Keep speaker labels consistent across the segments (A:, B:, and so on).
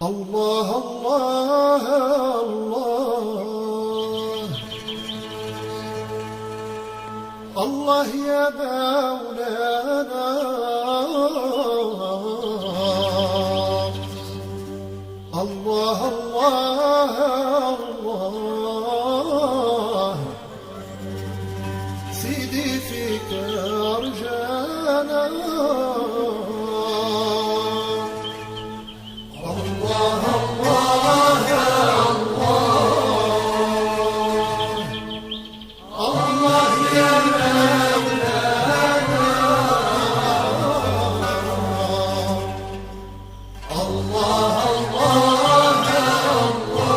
A: الله الله الله الله يا مولانا الله الله الله سيدي فيك أرجانا الله الله يا الله الله يا مولانا الله الله يا الله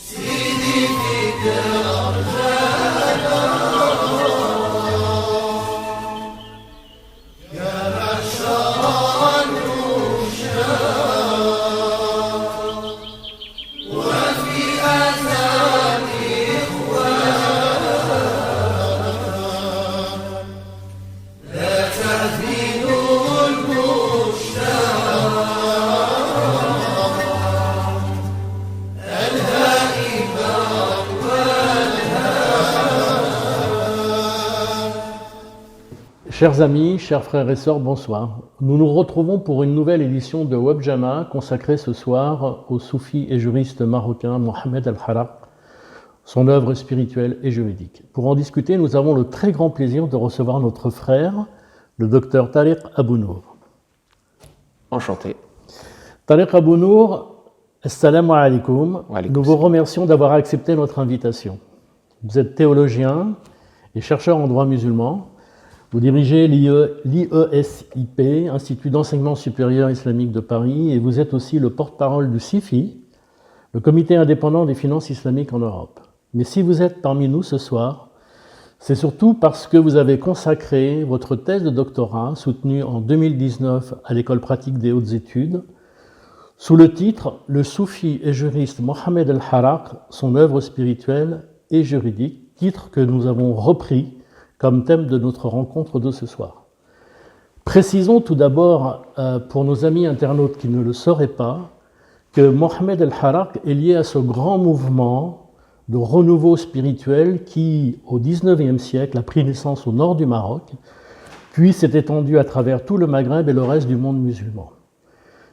A: سيدي فيك أرجانا يا معشر النشاء وفي آثار إخوان لا تهدينوا المشتاق الهائم
B: Chers amis, chers frères et sœurs, bonsoir. Nous nous retrouvons pour une nouvelle édition de Web Jama consacrée ce soir au soufi et juriste marocain Mohamed El-Harraq, son œuvre spirituelle et juridique. Pour en discuter, nous avons le très grand plaisir de recevoir notre frère, le docteur Tariq Abou-Nour.
C: Enchanté.
B: Tariq Abou-Nour, assalamu alaikum.
C: Wa alaikum
B: Nous vous remercions d'avoir accepté notre invitation. Vous êtes théologien et chercheur en droit musulman. Vous dirigez l'IESIP, Institut d'enseignement supérieur islamique de Paris, et vous êtes aussi le porte-parole du CIFI, le Comité indépendant des finances islamiques en Europe. Mais si vous êtes parmi nous ce soir, c'est surtout parce que vous avez consacré votre thèse de doctorat, soutenue en 2019 à l'École pratique des hautes études, sous le titre « Le soufi et juriste Mohamed El-Harraq, son œuvre spirituelle et juridique », titre que nous avons repris comme thème de notre rencontre de ce soir. Précisons tout d'abord, pour nos amis internautes qui ne le sauraient pas, que Mohamed El-Harraq est lié à ce grand mouvement de renouveau spirituel qui, au XIXe siècle, a pris naissance au nord du Maroc, puis s'est étendu à travers tout le Maghreb et le reste du monde musulman.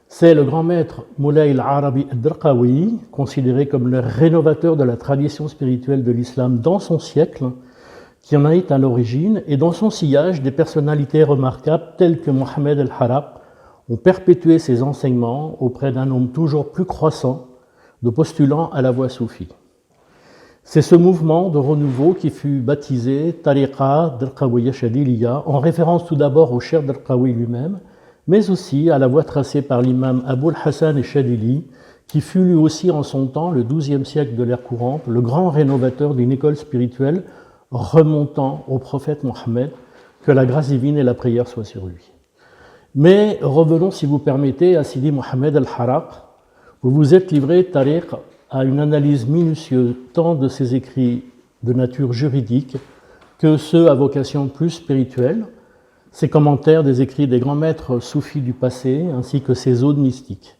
B: C'est le grand maître Moulay al-Arabi ad-Darqawi, considéré comme le rénovateur de la tradition spirituelle de l'islam dans son siècle, qui en est à l'origine, et dans son sillage, des personnalités remarquables telles que Mohamed El-Harraq ont perpétué ses enseignements auprès d'un nombre toujours plus croissant de postulants à la voie soufie. C'est ce mouvement de renouveau qui fut baptisé Tariqa Darqawiyya Chadiliya, en référence tout d'abord au cheikh Darqawi lui-même, mais aussi à la voie tracée par l'imam Aboul Hassan Chadili, qui fut lui aussi en son temps, le XIIe siècle de l'ère courante, le grand rénovateur d'une école spirituelle remontant au prophète Mohammed, que la grâce divine et la prière soient sur lui. Mais revenons, si vous permettez, à Sidi Mohamed El-Harraq. Vous vous êtes livré, Tariq, à une analyse minutieuse tant de ses écrits de nature juridique que ceux à vocation plus spirituelle, ses commentaires des écrits des grands maîtres soufis du passé, ainsi que ses odes mystiques.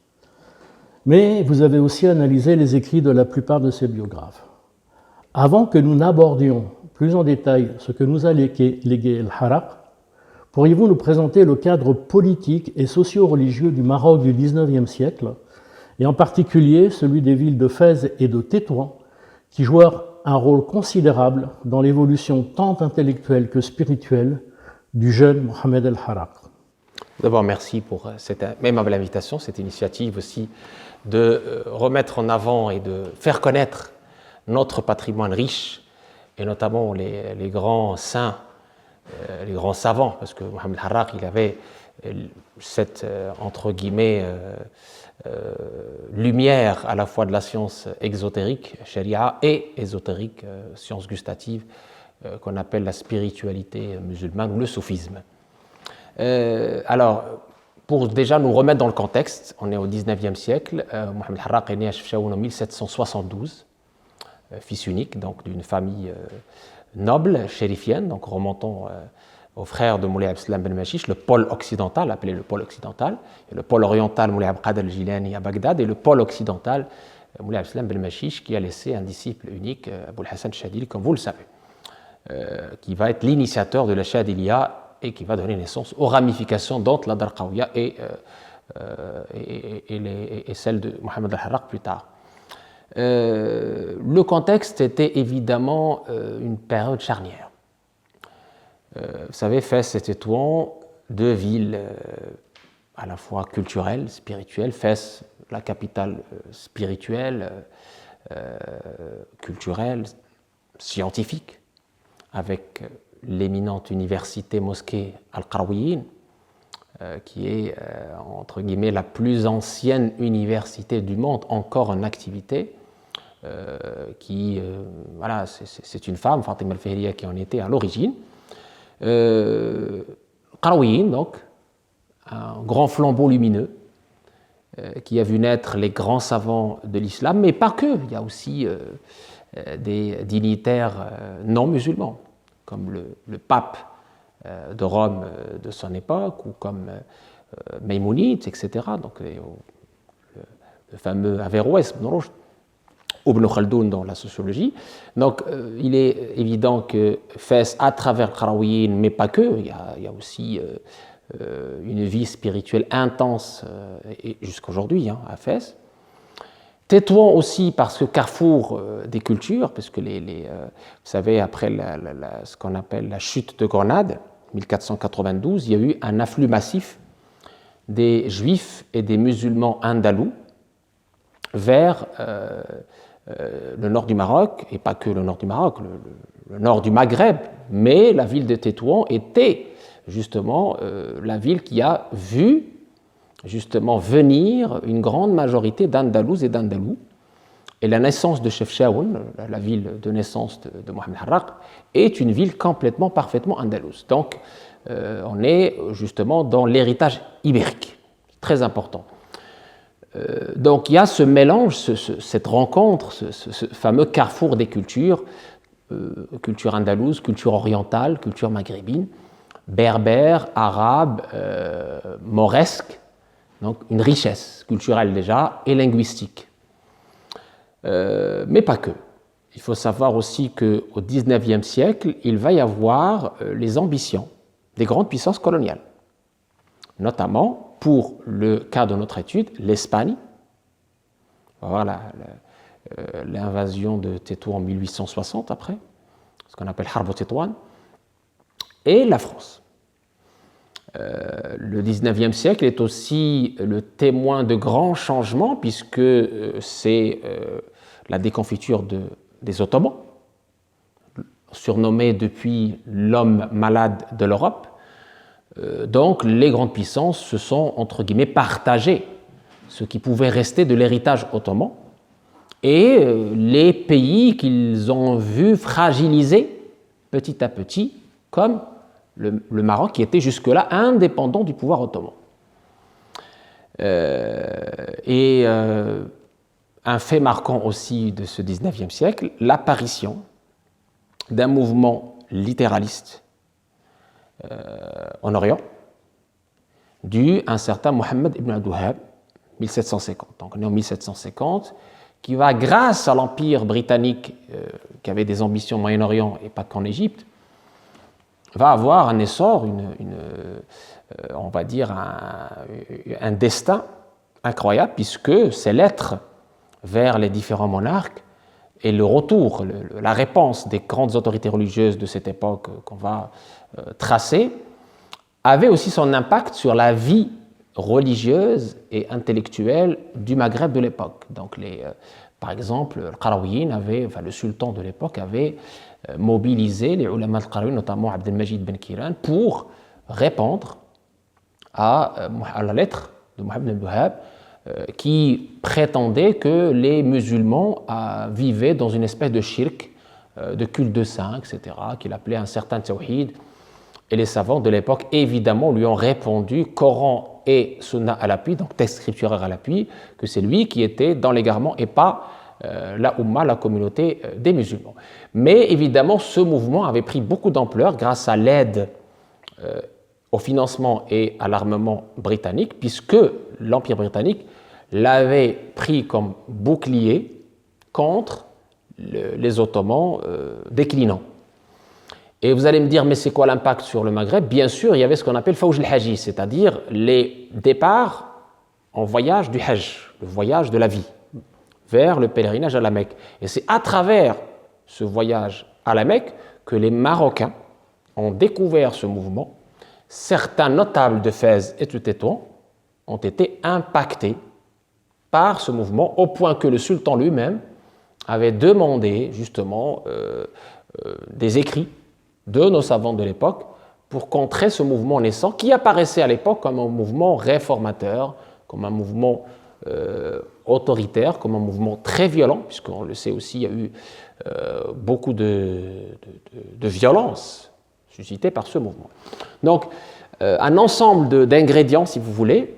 B: Mais vous avez aussi analysé les écrits de la plupart de ses biographes. Avant que nous n'abordions plus en détail ce que nous a légué El-Harraq, pourriez-vous nous présenter le cadre politique et socio-religieux du Maroc du XIXe siècle, et en particulier celui des villes de Fès et de Tétouan, qui jouèrent un rôle considérable dans l'évolution tant intellectuelle que spirituelle du jeune Mohamed El-Harraq.
C: D'abord, merci pour cette aimable invitation, cette initiative aussi de remettre en avant et de faire connaître notre patrimoine riche, et notamment les grands saints, les grands savants, parce que Mohamed El-Harraq, il avait cette, entre guillemets, lumière à la fois de la science exotérique, sharia, et ésotérique, science gustative, qu'on appelle la spiritualité musulmane ou le soufisme. Alors, pour déjà nous remettre dans le contexte, on est au XIXe siècle, Mohamed El-Harraq est né à Chefchaouen en 1772, fils unique donc d'une famille noble, chérifienne, donc remontons aux frères de Moulay Abdeslam Ben Machiche, le pôle occidental, appelé le pôle occidental, et le pôle oriental, Moulay Abdel al-Jilani à Bagdad, et le pôle occidental, Moulay Abdeslam Ben Machiche, qui a laissé un disciple unique, Aboul Hassan Chadili, comme vous le savez, qui va être l'initiateur de la Chadiliya et qui va donner naissance aux ramifications dont la Darqawiya et celle de Mohamed al-Harraq plus tard. Le contexte était évidemment une période charnière. Vous savez, Fès et Tétouan, deux villes à la fois culturelles, spirituelles. Fès, la capitale spirituelle, culturelle, scientifique, avec l'éminente université mosquée Al-Qarawiyyin, qui est, entre guillemets, la plus ancienne université du monde encore en activité, voilà, c'est une femme, Fatima al-Fihriya, qui en était à l'origine. Qarawiyyin, donc, un grand flambeau lumineux qui a vu naître les grands savants de l'islam, mais pas que, il y a aussi des dignitaires non musulmans, comme le pape de Rome de son époque, ou comme Maïmonide, etc. Donc, le fameux Averroès, Ibn Khaldoun dans la sociologie. Donc, il est évident que Fès, à travers Qarawiyyin, mais pas que, il y a aussi une vie spirituelle intense et jusqu'aujourd'hui à Fès. Tétouan aussi parce que carrefour des cultures, parce que vous savez, après ce qu'on appelle la chute de Grenade, 1492, il y a eu un afflux massif des juifs et des musulmans andalous vers le nord du Maroc, et pas que le nord du Maroc, le nord du Maghreb, mais la ville de Tétouan était justement la ville qui a vu justement venir une grande majorité d'Andalouses et d'Andalous. Et la naissance de Chefchaouen, la ville de naissance de Mohamed Harraq, est une ville complètement, parfaitement andalouse. Donc, on est justement dans l'héritage ibérique, très important. Donc il y a ce mélange, cette rencontre, ce fameux carrefour des cultures, culture andalouse, culture orientale, culture maghrébine, berbère, arabe, mauresque, donc une richesse culturelle déjà et linguistique. Mais pas que. Il faut savoir aussi qu'au XIXe siècle, il va y avoir les ambitions des grandes puissances coloniales, notamment pour le cas de notre étude, l'Espagne. Voilà l'invasion de Tétouan en 1860 après, ce qu'on appelle Harb Tétouan, et la France. Le XIXe siècle est aussi le témoin de grands changements puisque c'est la déconfiture des Ottomans, surnommé depuis l'homme malade de l'Europe. Donc les grandes puissances se sont, entre guillemets, partagées ce qui pouvait rester de l'héritage ottoman et les pays qu'ils ont vus fragiliser petit à petit, comme le Maroc qui était jusque-là indépendant du pouvoir ottoman. Un fait marquant aussi de ce XIXe siècle, l'apparition d'un mouvement littéraliste en Orient, dû à un certain Mohammed ibn Abdul-Wahhab, 1750. Donc on est en 1750, qui va, grâce à l'Empire britannique, qui avait des ambitions au Moyen-Orient et pas qu'en Égypte, va avoir un essor, on va dire un destin incroyable, puisque ses lettres vers les différents monarques et le retour, la réponse des grandes autorités religieuses de cette époque qu'on va tracer, avait aussi son impact sur la vie religieuse et intellectuelle du Maghreb de l'époque. Donc, par exemple, le sultan de l'époque avait mobilisé les ulama al-Qarawiyyin, notamment Abdelmajid Ben Kiran, pour répondre à la lettre de Mohammed ibn Abdul-Wahhab qui prétendait que les musulmans vivaient dans une espèce de shirk, de culte de saints, etc., qu'il appelait un certain tawhid. Et les savants de l'époque, évidemment, lui ont répondu, Coran et Sunna à l'appui, donc texte scripturaire à l'appui, que c'est lui qui était dans l'égarement et pas la Ummah, la communauté des musulmans. Mais évidemment, ce mouvement avait pris beaucoup d'ampleur grâce à l'aide au financement et à l'armement britannique, puisque l'Empire britannique l'avait pris comme bouclier contre les Ottomans déclinants. Et vous allez me dire, mais c'est quoi l'impact sur le Maghreb? Bien sûr, il y avait ce qu'on appelle Fawj al-Haji, c'est-à-dire les départs en voyage du Hajj, le voyage de la vie, vers le pèlerinage à la Mecque. Et c'est à travers ce voyage à la Mecque que les Marocains ont découvert ce mouvement. Certains notables de Fès et de Tétouan ont été impactés par ce mouvement, au point que le sultan lui-même avait demandé justement des écrits de nos savants de l'époque pour contrer ce mouvement naissant qui apparaissait à l'époque comme un mouvement réformateur, comme un mouvement autoritaire, comme un mouvement très violent, puisqu'on le sait aussi, il y a eu beaucoup de violence suscitée par ce mouvement. Donc, un ensemble d'ingrédients, si vous voulez,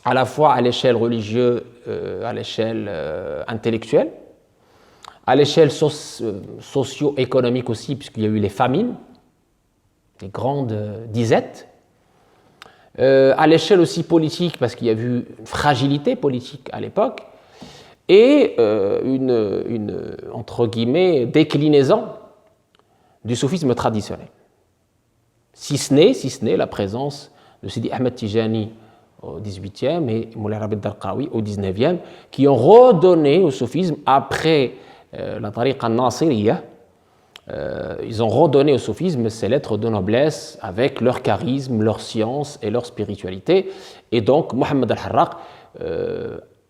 C: à la fois à l'échelle religieuse, à l'échelle intellectuelle, à l'échelle socio-économique aussi, puisqu'il y a eu les famines, les grandes disettes, à l'échelle aussi politique, parce qu'il y a eu une fragilité politique à l'époque, et une entre guillemets, déclinaison du soufisme traditionnel. Si ce n'est la présence de Sidi Ahmed Tijani au XVIIIe et Moulay Rabi Darqawi au XIXe, qui ont redonné au soufisme, après la tariqa nasiriyya, ils ont redonné au soufisme ses lettres de noblesse avec leur charisme, leur science et leur spiritualité. Et donc, Mohammed al-Harraq,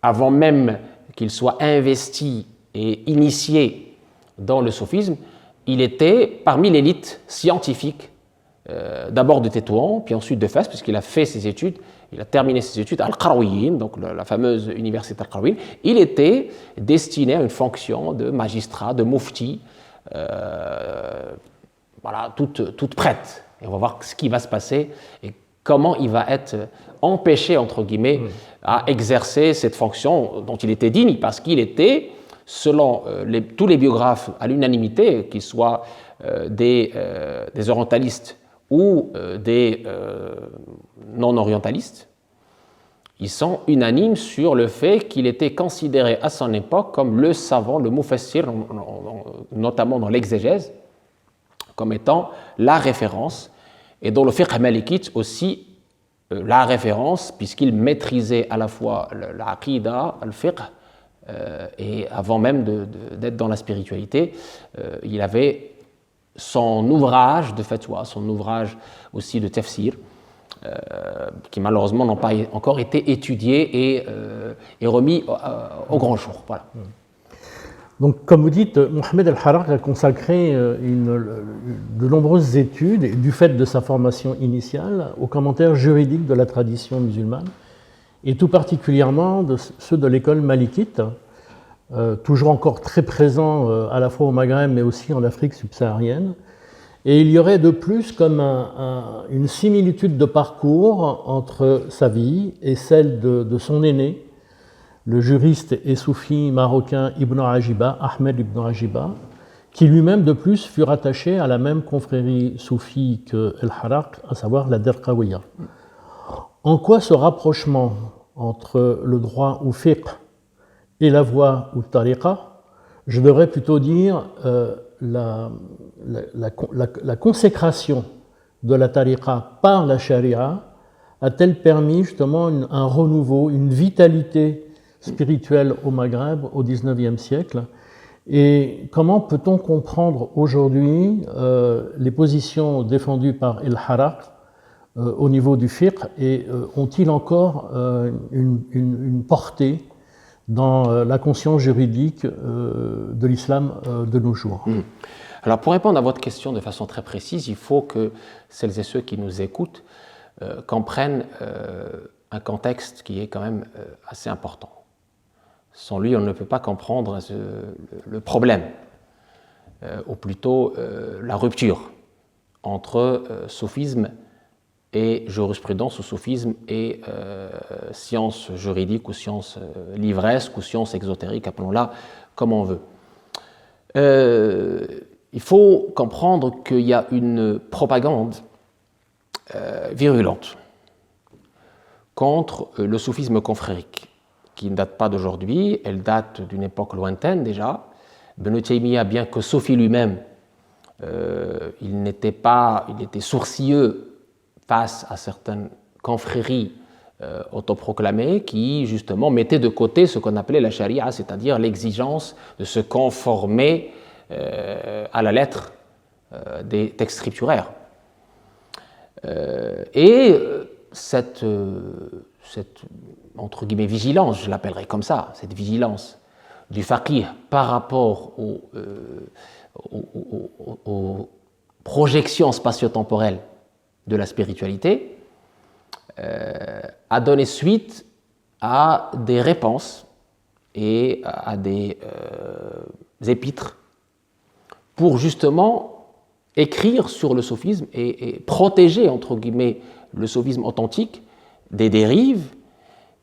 C: avant même qu'il soit investi et initié dans le soufisme, il était parmi l'élite scientifique, d'abord de Tétouan, puis ensuite de Fès, puisqu'il a fait ses études, il a terminé ses études à Al-Qarawiyyin, donc la fameuse université Al-Qarawiyyin. Il était destiné à une fonction de magistrat, de mufti, voilà, toute prête. Et on va voir ce qui va se passer et comment il va être empêché, entre guillemets, à exercer cette fonction dont il était digne, parce qu'il était, selon tous les biographes à l'unanimité, qu'ils soient des orientalistes ou des non-orientalistes, ils sont unanimes sur le fait qu'il était considéré à son époque comme le savant, le mufassir, notamment dans l'exégèse, comme étant la référence, et dans le fiqh malikite aussi la référence, puisqu'il maîtrisait à la fois l'aqida, le fiqh, et avant même d'être dans la spiritualité, il avait son ouvrage de fatwa, son ouvrage aussi de tafsir, qui malheureusement n'ont pas encore été étudiés et remis au grand jour. Voilà.
B: Donc, comme vous dites, Mohammed al-Harraq a consacré de nombreuses études, et du fait de sa formation initiale, aux commentaires juridiques de la tradition musulmane, et tout particulièrement de ceux de l'école malikite, toujours encore très présent à la fois au Maghreb, mais aussi en Afrique subsaharienne. Et il y aurait de plus comme une similitude de parcours entre sa vie et celle de son aîné, le juriste et soufi marocain Ibn Ajiba, Ahmed Ibn Ajiba, qui lui-même de plus fut rattaché à la même confrérie soufie que El-Harraq, à savoir la Darqawiyya. En quoi ce rapprochement entre le droit ou fiqh et la voie ou tariqa, je devrais plutôt dire la consécration de la tariqa par la charia a-t-elle permis justement un renouveau, une vitalité spirituelle au Maghreb au XIXe siècle? Et comment peut-on comprendre aujourd'hui les positions défendues par El-Harraq au niveau du fiqh, et ont-ils encore une portée dans la conscience juridique de l'islam de nos jours?
C: Alors, pour répondre à votre question de façon très précise, il faut que celles et ceux qui nous écoutent comprennent un contexte qui est quand même assez important. Sans lui, on ne peut pas comprendre le problème, ou plutôt la rupture entre soufisme et jurisprudence, ou soufisme et science juridique, ou science livresque, ou science exotérique, appelons-la comme on veut. Il faut comprendre qu'il y a une propagande virulente contre le soufisme confrérique, qui ne date pas d'aujourd'hui, elle date d'une époque lointaine déjà. Ibn Taymiyyah, bien que soufi lui-même, il était sourcilleux face à certaines confréries autoproclamées qui justement mettaient de côté ce qu'on appelait la charia, c'est-à-dire l'exigence de se conformer à la lettre des textes scripturaires. Cette entre guillemets vigilance, je l'appellerais comme ça, cette vigilance du faqih par rapport aux projections spatio-temporelles de la spiritualité a donné suite à des réponses et à des épîtres pour justement écrire sur le soufisme et protéger, entre guillemets, le soufisme authentique des dérives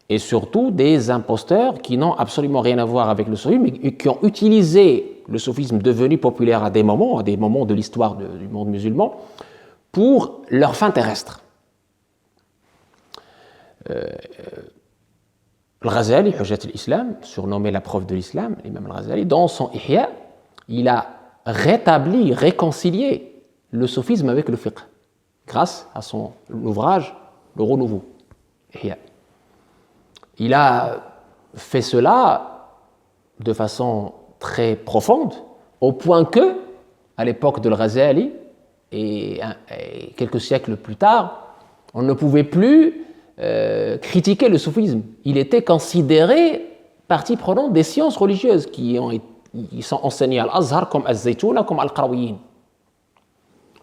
C: et surtout des imposteurs qui n'ont absolument rien à voir avec le soufisme mais qui ont utilisé le soufisme devenu populaire à des moments de l'histoire du monde musulman pour leur fin terrestre. Al-Ghazali, Hujjat al-Islam, surnommé la preuve de l'islam, l'imam Al-Ghazali, dans son Ihya, il a rétabli, réconcilié le soufisme avec le fiqh grâce à son ouvrage Le Renouveau, Ihya. Il a fait cela de façon très profonde, au point que, à l'époque de Al-Ghazali et quelques siècles plus tard, on ne pouvait plus critiquer le soufisme. Il était considéré partie prenante des sciences religieuses qui sont enseignées à l'Azhar comme Al-Zaytouna, comme Al-Qarawiyyin.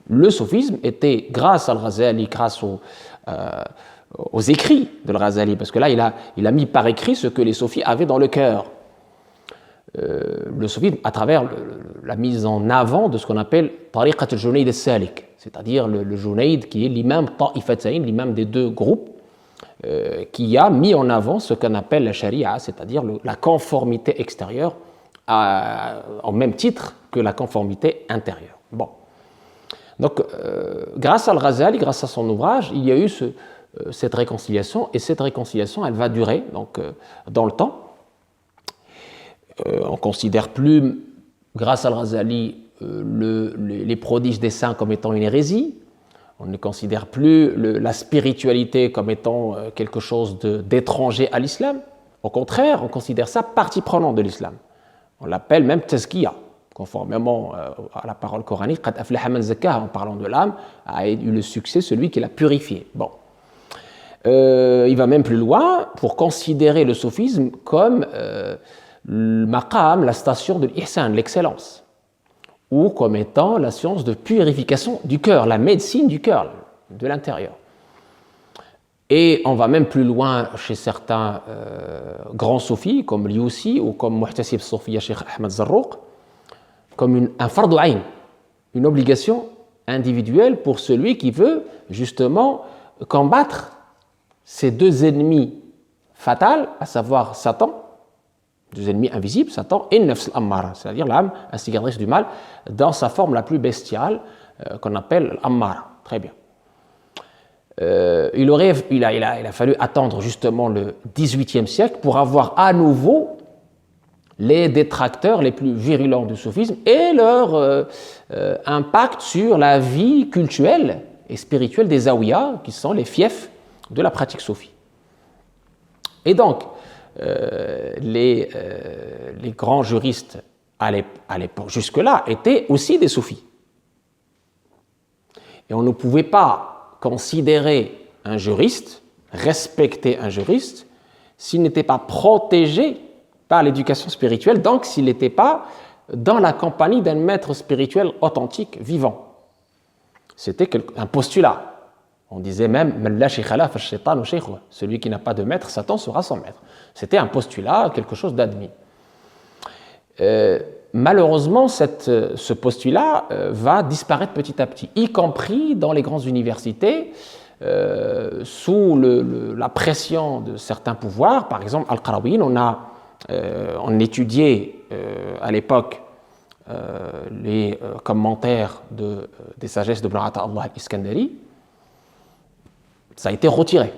C: Le soufisme était, grâce à Al-Ghazali, grâce aux écrits de Al-Ghazali, parce que là, il a mis par écrit ce que les soufis avaient dans le cœur. Le soufisme, à travers la mise en avant de ce qu'on appelle Tariqat al-Junayd al-Salik, c'est-à-dire le Junayd qui est l'imam Ta'ifatayn, l'imam des deux groupes, qui a mis en avant ce qu'on appelle la charia, c'est-à-dire la conformité extérieure en même titre que la conformité intérieure. Bon. Donc, grâce à Al-Ghazali, grâce à son ouvrage, il y a eu cette réconciliation, et cette réconciliation, elle va durer donc, dans le temps. On ne considère plus, grâce à Al-Ghazali, les prodiges des saints comme étant une hérésie. On ne considère plus la spiritualité comme étant quelque chose d'étranger à l'islam. Au contraire, on considère ça partie prenante de l'islam. On l'appelle même tazkiya, conformément à la parole coranique. Qad aflaha man zakkaha, en parlant de l'âme, a eu le succès celui qui l'a purifié. Bon. Il va même plus loin pour considérer le soufisme comme le maqam, la station de l'ihsan, l'excellence, ou comme étant la science de purification du cœur, la médecine du cœur, de l'intérieur. Et on va même plus loin chez certains grands soufis, comme Liusi ou comme Muhtasib Sofiya Cheikh Ahmed Zarrouq, comme un fardu ayn, une obligation individuelle pour celui qui veut justement combattre ces deux ennemis fatals, à savoir Satan, deux ennemis invisibles, Satan, et Nafs al-Ammara, c'est-à-dire l'âme instigatrice du mal, dans sa forme la plus bestiale, qu'on appelle l'Ammara. Très bien. Il a fallu attendre justement le XVIIIe siècle pour avoir à nouveau les détracteurs les plus virulents du soufisme et leur impact sur la vie cultuelle et spirituelle des Zawiyas, qui sont les fiefs de la pratique soufie. Et donc, les grands juristes à l'époque, jusque-là, étaient aussi des soufis. Et on ne pouvait pas considérer un juriste, respecter un juriste, s'il n'était pas protégé par l'éducation spirituelle, donc s'il n'était pas dans la compagnie d'un maître spirituel authentique, vivant. C'était un postulat. On disait même « celui qui n'a pas de maître, Satan sera son maître ». C'était un postulat, quelque chose d'admis. Malheureusement, ce postulat va disparaître petit à petit, y compris dans les grandes universités, sous la pression de certains pouvoirs. Par exemple, Al-Qarawiyyin, on étudiait à l'époque les commentaires des sagesses de Ibn Ata Allah al-Iskandari. Ça a été retiré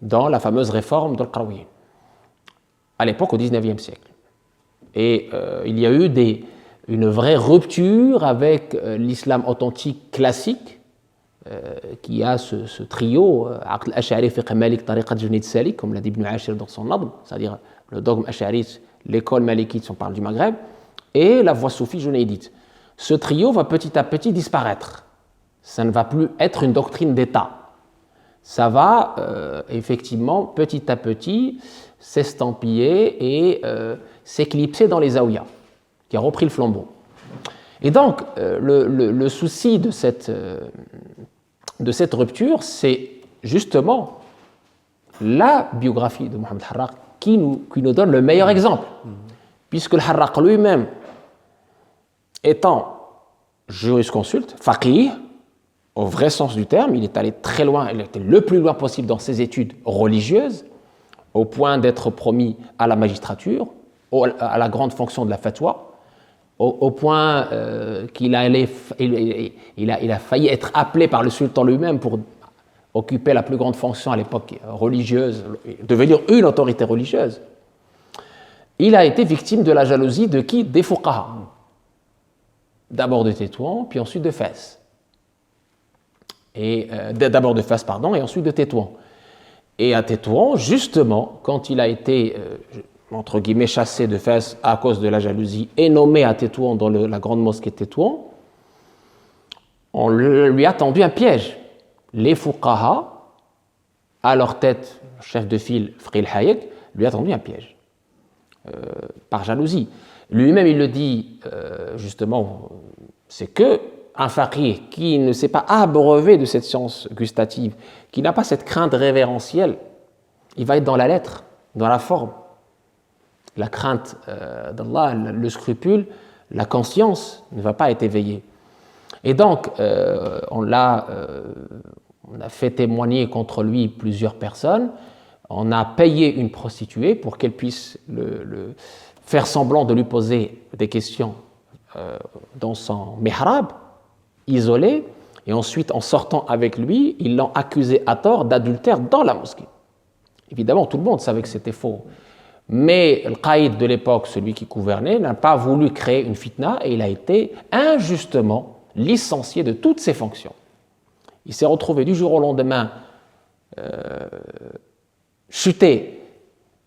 C: dans la fameuse réforme d'Al-Qarawiyyin, à l'époque au XIXe siècle. Et il y a eu une vraie rupture avec l'islam authentique classique, qui a ce trio, Aql al-Ash'ari, Fiqh Malik, Tariqat Junayd Salik, comme l'a dit Ibn Ashir dans son Nadm, c'est-à-dire le dogme ash'ari, l'école malikite, si on parle du Maghreb, et la voie soufie junaydite. Ce trio va petit à petit disparaître. Ça ne va plus être une doctrine d'État. Ça va effectivement petit à petit s'estampiller et s'éclipser dans les Zaouïas, qui a repris le flambeau. Et donc, le souci de cette rupture, c'est justement la biographie de Mohamed Harraq qui nous donne le meilleur exemple. Puisque le Harraq lui-même, étant jurisconsulte, faqih, au vrai sens du terme, il est allé très loin, il était le plus loin possible dans ses études religieuses, au point d'être promis à la magistrature, à la grande fonction de la fatwa, au point qu'il a failli être appelé par le sultan lui-même pour occuper la plus grande fonction à l'époque religieuse, devenir une autorité religieuse. Il a été victime de la jalousie de qui? Des fuqaha. D'abord de Tétouan, puis ensuite de Fès. D'abord de Fès, pardon, et ensuite de Tétouan. Et à Tétouan, justement, quand il a été, entre guillemets, chassé de Fès à cause de la jalousie et nommé à Tétouan dans la grande mosquée de Tétouan, on lui a tendu un piège. Les fuqaha, à leur tête, chef de file, Fril Hayek, lui a tendu un piège. Par jalousie. Lui-même, il le dit, justement, c'est que un faqih qui ne s'est pas abreuvé de cette science gustative, qui n'a pas cette crainte révérentielle, il va être dans la lettre, dans la forme. La crainte d'Allah, le scrupule, la conscience ne va pas être éveillée. Et donc, on a fait témoigner contre lui plusieurs personnes, on a payé une prostituée pour qu'elle puisse faire semblant de lui poser des questions dans son mihrab, isolé, et ensuite, en sortant avec lui, ils l'ont accusé à tort d'adultère dans la mosquée. Évidemment, tout le monde savait que c'était faux. Mais le qaïd de l'époque, celui qui gouvernait, n'a pas voulu créer une fitna et il a été injustement licencié de toutes ses fonctions. Il s'est retrouvé du jour au lendemain chuté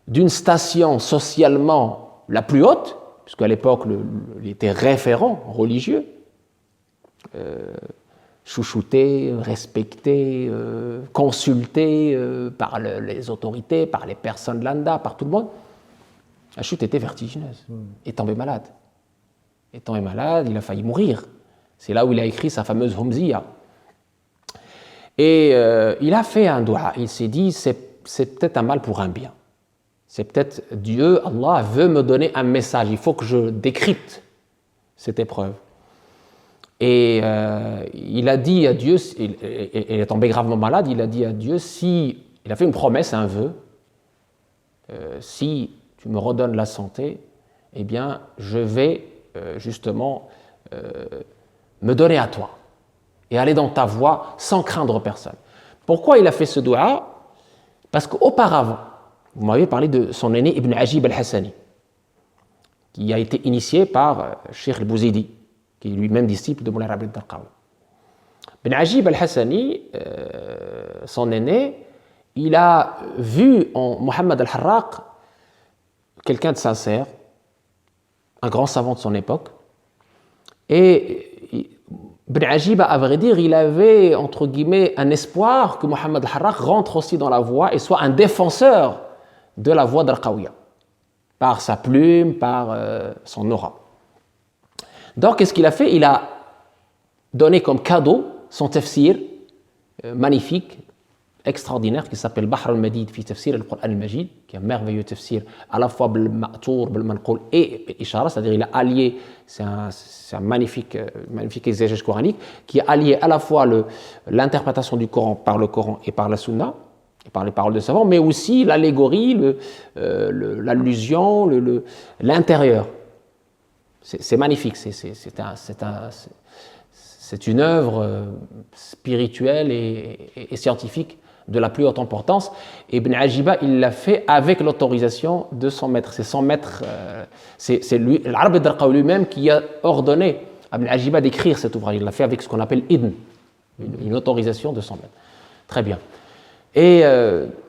C: d'une station socialement la plus haute, puisqu'à l'époque, il était référent religieux, chouchouté, respecté, consulté par les autorités, par les personnes de l'ANDA, par tout le monde. La chute était vertigineuse. Il est tombé malade. Il a failli mourir. C'est là où il a écrit sa fameuse Humziya. Et il a fait un dua. Il s'est dit, c'est peut-être un mal pour un bien. C'est peut-être Dieu, Allah, veut me donner un message. Il faut que je décrypte cette épreuve. Et il a dit à Dieu, il est tombé gravement malade, il a dit à Dieu, il a fait une promesse, un vœu, si tu me redonnes la santé, eh bien, je vais justement me donner à toi et aller dans ta voie sans craindre personne. Pourquoi il a fait ce dua? Parce qu'auparavant, vous m'avez parlé de son aîné Ibn Ajib al-Hassani, qui a été initié par Cheikh al-Bouzidi, qui est lui-même disciple de Moulay Rabbi al-Darqawi. Ibn Ajib al-Hassani, son aîné, il a vu en Mohammed al-Harraq quelqu'un de sincère, un grand savant de son époque, et Ibn Ajib, à vrai dire, il avait, entre guillemets, un espoir que Mohammed al-Harraq rentre aussi dans la voie et soit un défenseur de la voie d'Al-Qawiya, par sa plume, par son aura. Donc, qu'est-ce qu'il a fait? Il a donné comme cadeau son tafsir magnifique, extraordinaire, qui s'appelle Bahr al-Madid fi tafsir al-Qur'an al-Majid, qui est un merveilleux tafsir à la fois bil-ma'tour, bil-manqoul et ishara, c'est-à-dire il a allié, c'est un magnifique exégèse coranique, qui a allié à la fois l'interprétation du Coran par le Coran et par la Sunna, et par les paroles de savants, mais aussi l'allégorie, l'allusion, l'intérieur. C'est magnifique, c'est une œuvre spirituelle et scientifique de la plus haute importance. Et Ibn Ajiba, il l'a fait avec l'autorisation de son maître. C'est son maître, c'est lui, l'Arabi al-Darqawi lui-même qui a ordonné à Ibn Ajiba d'écrire cet ouvrage. Il l'a fait avec ce qu'on appelle idn, une autorisation de son maître. Très bien. Et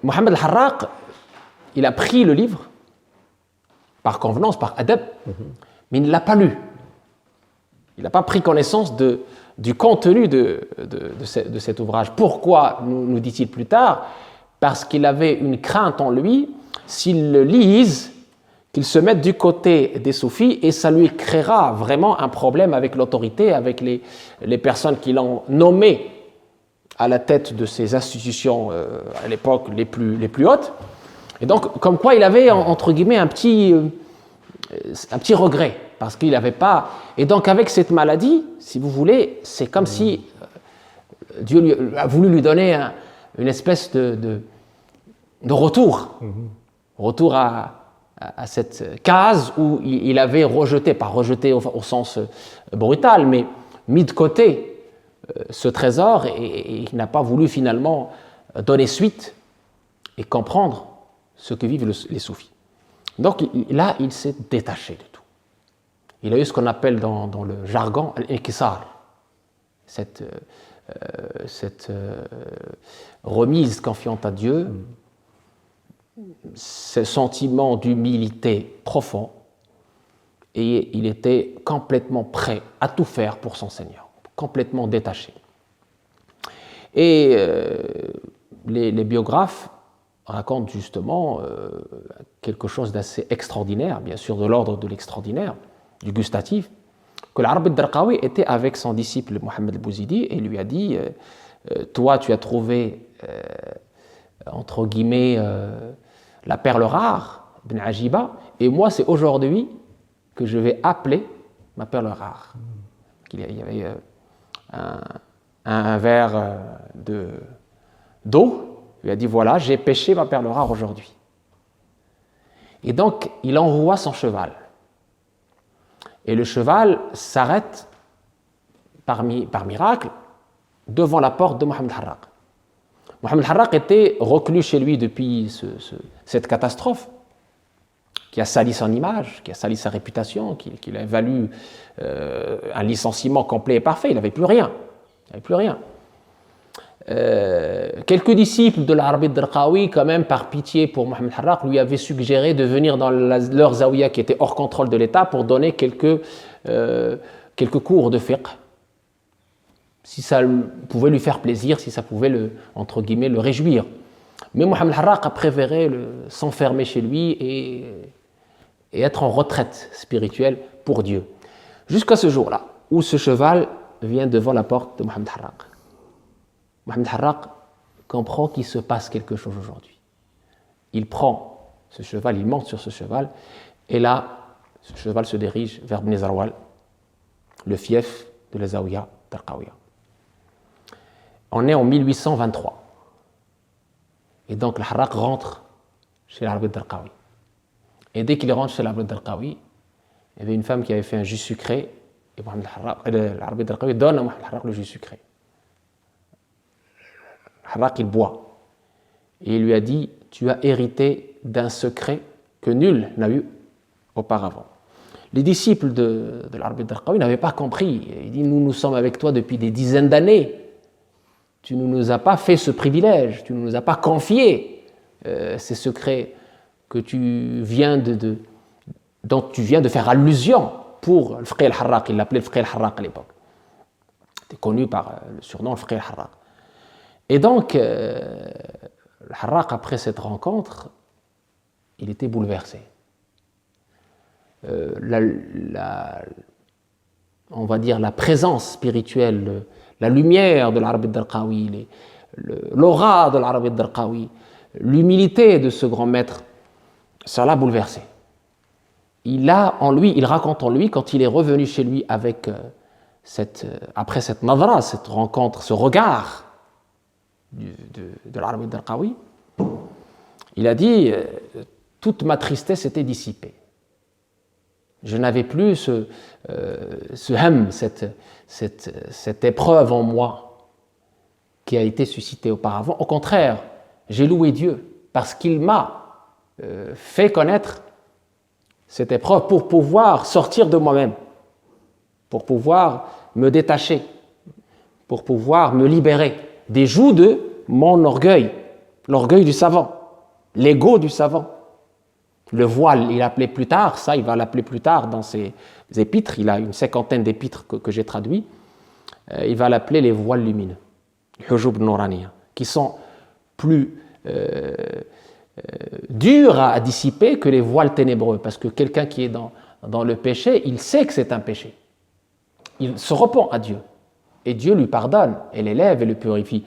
C: Mohammed al-Harraq, il a pris le livre par convenance, par adab, mais il ne l'a pas lu. Il n'a pas pris connaissance du contenu de cet ouvrage. Pourquoi, nous dit-il plus tard? Parce qu'il avait une crainte en lui, s'il le lise, qu'il se mette du côté des soufis et ça lui créera vraiment un problème avec l'autorité, avec les personnes qui l'ont nommé à la tête de ces institutions à l'époque les plus hautes. Et donc, comme quoi il avait, entre guillemets, un petit regret, parce qu'il n'avait pas... Et donc, avec cette maladie, si vous voulez, c'est comme si Dieu a voulu lui donner une espèce de retour, retour à cette case où il avait rejeté, pas rejeté au sens brutal, mais mis de côté ce trésor et il n'a pas voulu finalement donner suite et comprendre ce que vivent les soufis. Donc là, il s'est détaché de tout. Il a eu ce qu'on appelle dans le jargon al-inkisar, cette remise confiante à Dieu, ce sentiment d'humilité profond, et il était complètement prêt à tout faire pour son Seigneur, complètement détaché. Et les biographes racontent justement quelque chose d'assez extraordinaire, bien sûr de l'ordre de l'extraordinaire, du gustatif, que l'Arabi al-Darqawi était avec son disciple Mohammed al-Bouzidi et lui a dit toi tu as trouvé entre guillemets la perle rare, Ibn Ajiba, et moi c'est aujourd'hui que je vais appeler ma perle rare. Il y avait un verre d'eau, il a dit voilà, j'ai pêché ma perle rare aujourd'hui. Et donc il envoie son cheval. Et le cheval s'arrête par miracle devant la porte de Mohammed al-Harraq. Mohammed al-Harraq était reclus chez lui depuis cette catastrophe qui a sali son image, qui a sali sa réputation, qui lui a valu un licenciement complet et parfait. Il n'avait plus rien. Il n'avait plus rien. Quelques disciples de l'Arabi al-Darqawi, quand même, par pitié pour Mohammed al-Harraq, lui avaient suggéré de venir dans leur zawiya qui était hors contrôle de l'État pour donner quelques cours de fiqh. Si ça pouvait lui faire plaisir, si ça pouvait, entre guillemets, le réjouir. Mais Mohammed al-Harraq a préféré s'enfermer chez lui et être en retraite spirituelle pour Dieu. Jusqu'à ce jour-là, où ce cheval vient devant la porte de Mohammed al-Harraq. Mohammed al-Harraq comprend qu'il se passe quelque chose aujourd'hui. Il prend ce cheval, il monte sur ce cheval, et là, ce cheval se dirige vers Bni Zarwal, le fief de la Zawiya Darqawiya. On est en 1823. Et donc, al-Harraq rentre chez l'Arabi al-Darqawi. Et dès qu'il rentre chez l'Arabi al-Darqawi, il y avait une femme qui avait fait un jus sucré, et l'Arabi al-Darqawi donne à Mohammed al-Harraq le jus sucré. Harraq, il boit. Et il lui a dit tu as hérité d'un secret que nul n'a eu auparavant. Les disciples de l'Arabi al-Darqawi n'avaient pas compris. Il dit nous sommes avec toi depuis des dizaines d'années. Tu ne nous as pas fait ce privilège, tu ne nous as pas confié ces secrets que dont tu viens de faire allusion pour le Fiqh al-Harraq. Il l'appelait le Fiqh al-Harraq à l'époque. Il était connu par le surnom le Fiqh al-Harraq. Et donc, al-Harraq, après cette rencontre, il était bouleversé. On va dire la présence spirituelle, la lumière de l'Arabi al-Darqawi, l'aura de l'Arabi al-Darqawi, l'humilité de ce grand maître, ça l'a bouleversé. Il raconte en lui, quand il est revenu chez lui avec après cette nadra, cette rencontre, ce regard de l'Arabi al-Darqawi, il a dit toute ma tristesse était dissipée. Je n'avais plus ce ham, cette épreuve en moi qui a été suscité auparavant. Au contraire, j'ai loué Dieu parce qu'il m'a fait connaître cette épreuve pour pouvoir sortir de moi-même, pour pouvoir me détacher, pour pouvoir me libérer des joues de mon orgueil, l'orgueil du savant, l'ego du savant. Le voile, il appelait plus tard, ça il va l'appeler plus tard dans ses épîtres, il a une 50aine d'épîtres que j'ai traduits, il va l'appeler les voiles lumineux, hujub nouraniya, qui sont plus durs à dissiper que les voiles ténébreux, parce que quelqu'un qui est dans le péché, il sait que c'est un péché. Il se repent à Dieu, et Dieu lui pardonne, et l'élève et le purifie.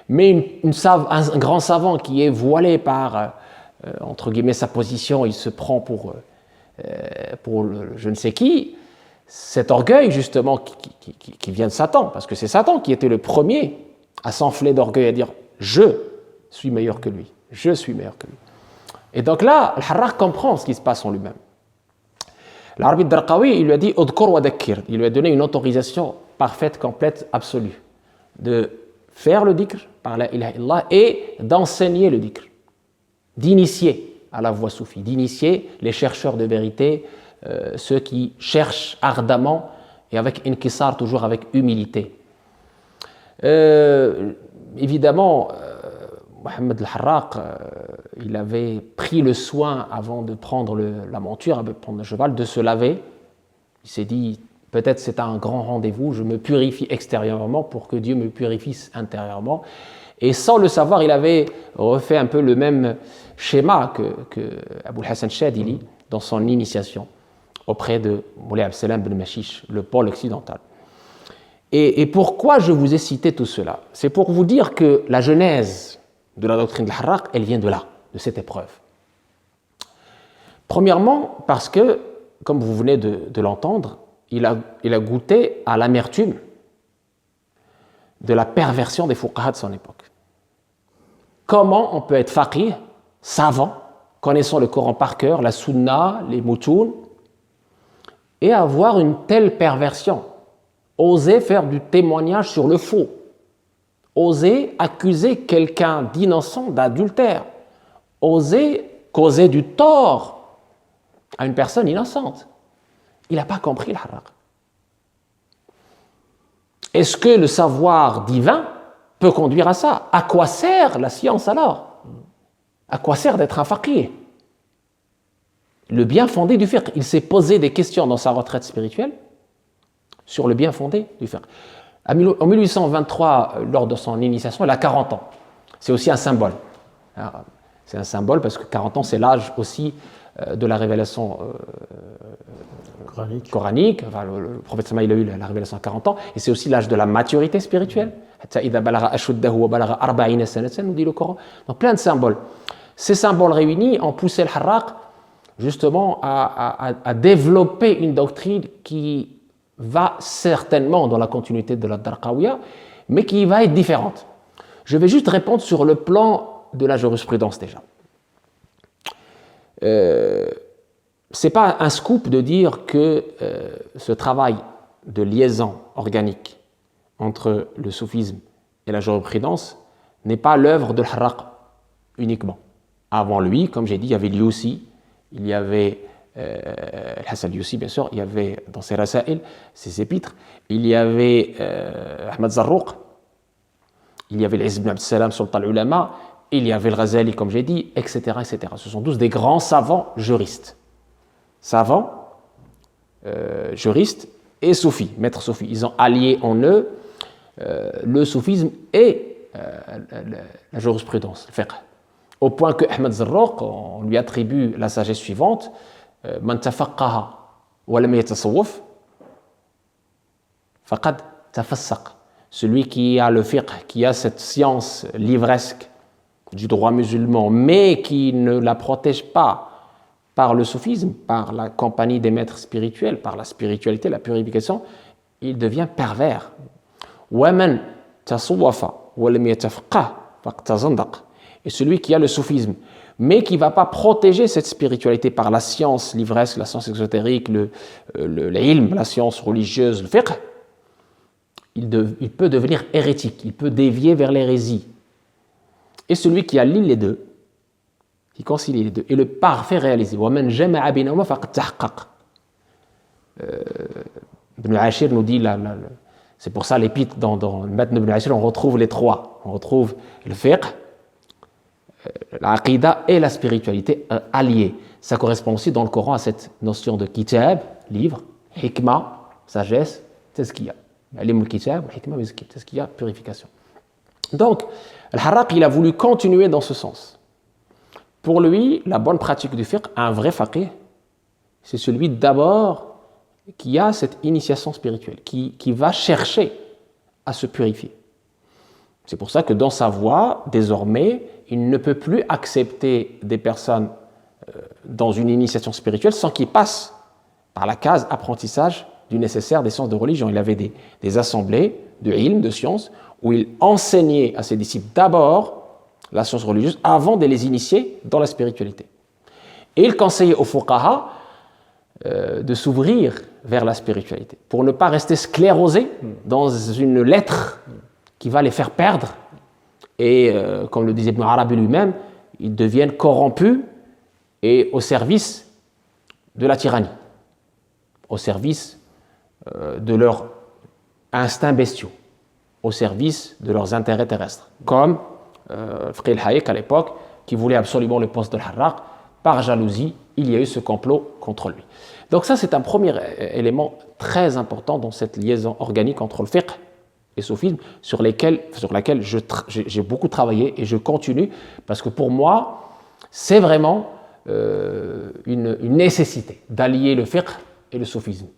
C: Mais un grand savant qui est voilé par, entre guillemets, sa position, il se prend pour je ne sais qui, cet orgueil justement qui vient de Satan, parce que c'est Satan qui était le premier à s'enfler d'orgueil, à dire « je suis meilleur que lui, je suis meilleur que lui ». Et donc là, Al-Harraq comprend ce qui se passe en lui-même. L'arbitre Darqawi, il lui a dit « Udkur wa dakkir », il lui a donné une autorisation parfaite, complète, absolue, de faire le dhikr par la ilaha illallah et d'enseigner le dhikr, d'initier à la voie soufie, d'initier les chercheurs de vérité, ceux qui cherchent ardemment et avec inkisar, toujours avec humilité. Évidemment, Mohammed al-Harraq, il avait pris le soin, avant de prendre la monture, avant de prendre le cheval, de se laver. Il s'est dit, peut-être c'est un grand rendez-vous, je me purifie extérieurement pour que Dieu me purifie intérieurement. Et sans le savoir, il avait refait un peu le même schéma que Abou Hassan Shadili dans son initiation auprès de Moulay Absalam ben Mashish, le pôle occidental. Et pourquoi je vous ai cité tout cela? C'est pour vous dire que la genèse de la doctrine de l'Harraq, elle vient de là, de cette épreuve. Premièrement, parce que, comme vous venez de l'entendre, il a goûté à l'amertume de la perversion des fuqaha de son époque. Comment on peut être faqih, savant, connaissant le Coran par cœur, la sunna, les moutoun, et avoir une telle perversion, oser faire du témoignage sur le faux, oser accuser quelqu'un d'innocent d'adultère, oser causer du tort à une personne innocente. Il n'a pas compris le Harraq. Est-ce que le savoir divin peut conduire à ça? À quoi sert la science alors? À quoi sert d'être un faqih? Le bien fondé du fiqh. Il s'est posé des questions dans sa retraite spirituelle sur le bien fondé du fiqh. En 1823, lors de son initiation, il a 40 ans. C'est aussi un symbole. C'est un symbole parce que 40 ans, c'est l'âge aussi de la révélation coranique. Enfin, le prophète Samaïl a eu la révélation à 40 ans, et c'est aussi l'âge de la maturité spirituelle. Nous dit le Coran. Donc plein de symboles. Ces symboles réunis ont poussé le Harraq justement à développer une doctrine qui va certainement dans la continuité de la Darqawiya, mais qui va être différente. Je vais juste répondre sur le plan de la jurisprudence déjà. C'est pas un scoop de dire que ce travail de liaison organique entre le soufisme et la jurisprudence n'est pas l'œuvre de l'Harraq uniquement. Avant lui, comme j'ai dit, il y avait Liusi, il y avait Hassan Liusi, bien sûr, il y avait dans ses Rasaïl, ses épîtres, il y avait Ahmad Zarruq, il y avait l'Izz ibn Abdussalam, Sultan al-Ulama, il y avait le Ghazali, comme j'ai dit, etc., etc. Ce sont tous des grands savants juristes. Savants, juristes et soufis, maîtres soufis. Ils ont allié en eux le soufisme et la jurisprudence, le fiqh. Au point que Ahmad Zarruq, on lui attribue la sagesse suivante: Man tafaqqaha wa lam yatasawwaf faqad tafassaq. Celui qui a le fiqh, qui a cette science livresque du droit musulman, mais qui ne la protège pas par le soufisme, par la compagnie des maîtres spirituels, par la spiritualité, la purification, il devient pervers. Wa man tasawwafa wa lam yatafaqqah faqad tazandaq. Et celui qui a le soufisme, mais qui ne va pas protéger cette spiritualité par la science livresque, la science exotérique, l'ilm, la science religieuse, le fiqh, il peut devenir hérétique, il peut dévier vers l'hérésie. Et celui qui allie les deux, qui concilie les deux, est le parfait réalisé. وَمَنْ جَمَعَ بَيْنَهُمَا فَقَدْ تَحَقَّقَ. Ibn Ashir nous dit, c'est pour ça l'épître dans le Matn Ibn Ashir, on retrouve les trois. On retrouve le fiqh, l'aqida et la spiritualité alliées. Ça correspond aussi dans le Coran à cette notion de kitab, livre, hikmah, sagesse, tazkiya. Alim al-kitab, hikmah, tazkiya, purification. Donc, Al-Harraq, il a voulu continuer dans ce sens. Pour lui, la bonne pratique du fiqh, un vrai faqih, c'est celui d'abord qui a cette initiation spirituelle, qui va chercher à se purifier. C'est pour ça que dans sa voie, désormais, il ne peut plus accepter des personnes dans une initiation spirituelle sans qu'ils passent par la case apprentissage du nécessaire des sciences de religion. Il avait des assemblées de ilm, de sciences, où il enseignait à ses disciples d'abord la science religieuse avant de les initier dans la spiritualité. Et il conseillait aux fuqaha de s'ouvrir vers la spiritualité, pour ne pas rester sclérosés dans une lettre qui va les faire perdre. Et comme le disait Ibn Arabi lui-même, ils deviennent corrompus et au service de la tyrannie, au service de leurs instincts bestiaux, au service de leurs intérêts terrestres. Comme Fiqh al-Hayek à l'époque, qui voulait absolument le poste de Harraq, par jalousie, il y a eu ce complot contre lui. Donc ça, c'est un premier élément très important dans cette liaison organique entre le fiqh et le soufisme, sur laquelle j'ai beaucoup travaillé et je continue, parce que pour moi, c'est vraiment une nécessité d'allier le fiqh et le soufisme.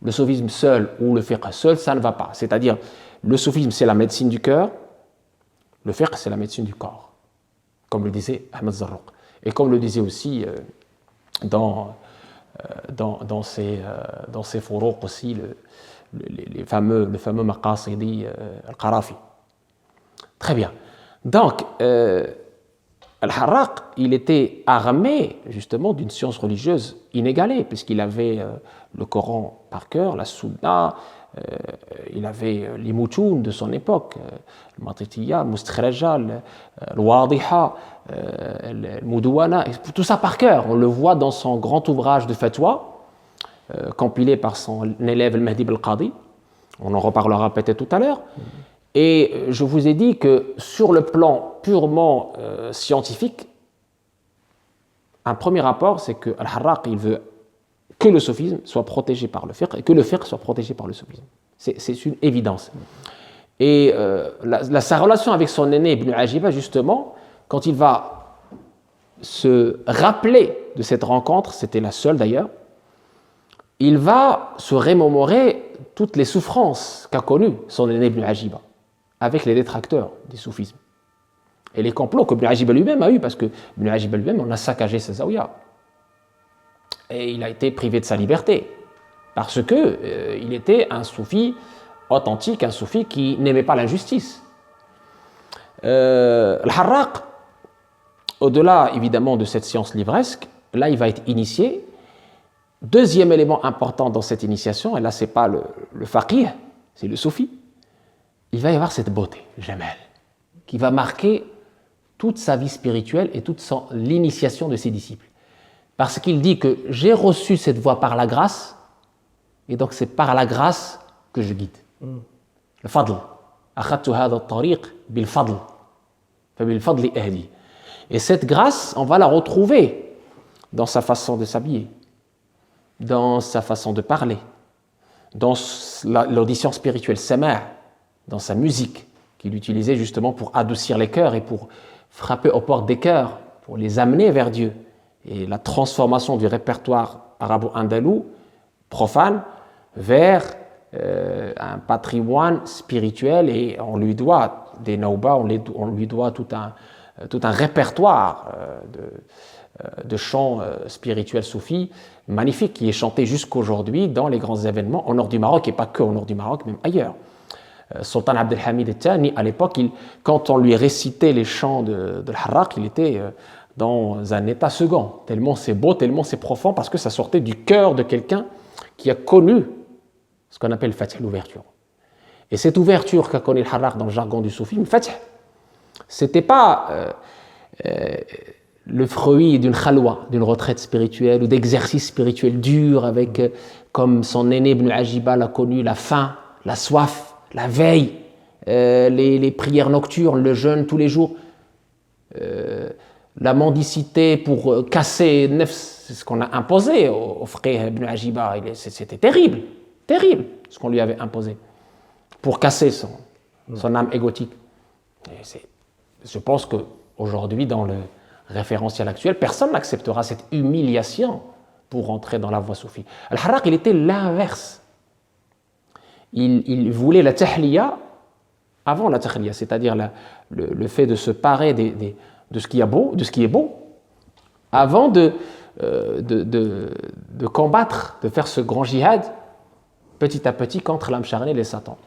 C: Le soufisme seul ou le fiqh seul, ça ne va pas. C'est-à-dire, le soufisme, c'est la médecine du cœur, le fiqh, c'est la médecine du corps, comme le disait Ahmed Zarruq. Et comme le disait aussi dans ses furuq aussi le fameux Maqasidi al-Qarafi. Très bien. Donc, Al-Harraq, il était armé justement d'une science religieuse inégalée, puisqu'il avait le Coran par cœur, la Sunna, il avait les moutoun de son époque, le Matitiya, le Mustakhraja, le Wadiha, le Mudouana, tout ça par cœur. On le voit dans son grand ouvrage de fatwa, compilé par son élève Al-Mahdi al-Qadi. On en reparlera peut-être tout à l'heure. Et je vous ai dit que sur le plan purement scientifique, un premier rapport, c'est que Al-Harraq, il veut que le soufisme soit protégé par le fiqh et que le fiqh soit protégé par le soufisme. C'est une évidence. Et sa relation avec son aîné Ibn Ajiba, justement, quand il va se rappeler de cette rencontre, c'était la seule d'ailleurs, il va se remémorer toutes les souffrances qu'a connues son aîné Ibn Ajiba avec les détracteurs du soufisme. Et les complots que Ibn Ajiba lui-même a eu, parce que Ibn Ajiba lui-même, on a saccagé ses zaouïas. Et il a été privé de sa liberté, parce que il était un soufi authentique, un soufi qui n'aimait pas l'injustice. Al-Harraq, au-delà évidemment de cette science livresque, là il va être initié. Deuxième élément important dans cette initiation, et là c'est pas le faqih, c'est le soufi, il va y avoir cette beauté, Jamal, qui va marquer toute sa vie spirituelle et toute l'initiation de ses disciples. Parce qu'il dit que j'ai reçu cette voie par la grâce, et donc c'est par la grâce que je guide. Le fadl. Akhadtu hadha at-tariq bil fadl. Fa bil fadli ahdi. Et cette grâce, on va la retrouver dans sa façon de s'habiller, dans sa façon de parler, dans l'audition spirituelle, sama', dans sa musique, qu'il utilisait justement pour adoucir les cœurs et pour frapper aux portes des cœurs, pour les amener vers Dieu. Et la transformation du répertoire arabo-andalou profane vers un patrimoine spirituel, et on lui doit des naouba, on lui doit tout un répertoire de chants spirituels soufis magnifiques qui est chanté jusqu'aujourd'hui dans les grands événements au nord du Maroc, et pas que au nord du Maroc, même ailleurs. Sultan Abdelhamid al-Thani, à l'époque, quand on lui récitait les chants de Harraq, il était dans un état second, tellement c'est beau, tellement c'est profond, parce que ça sortait du cœur de quelqu'un qui a connu ce qu'on appelle Fatih, l'ouverture. Et cette ouverture qu'a connue le Harraq dans le jargon du soufisme, Fath, c'était pas le fruit d'une khalwa, d'une retraite spirituelle ou d'exercice spirituel dur avec, comme son aîné Ibn Ajiba l'a connu, la faim, la soif, la veille, les prières nocturnes, le jeûne tous les jours, la mendicité pour casser nefs, c'est ce qu'on a imposé au frère Ibn Ajiba. C'était terrible, terrible ce qu'on lui avait imposé pour casser son âme égotique. Je pense qu'aujourd'hui, dans le référentiel actuel, personne n'acceptera cette humiliation pour entrer dans la voie soufie. Al-Harraq, il était l'inverse. Il voulait la tahliya avant la tahliya, c'est-à-dire le fait de se parer de ce qui est beau, avant de combattre, de faire ce grand jihad petit à petit contre l'âme charnelle et les satans.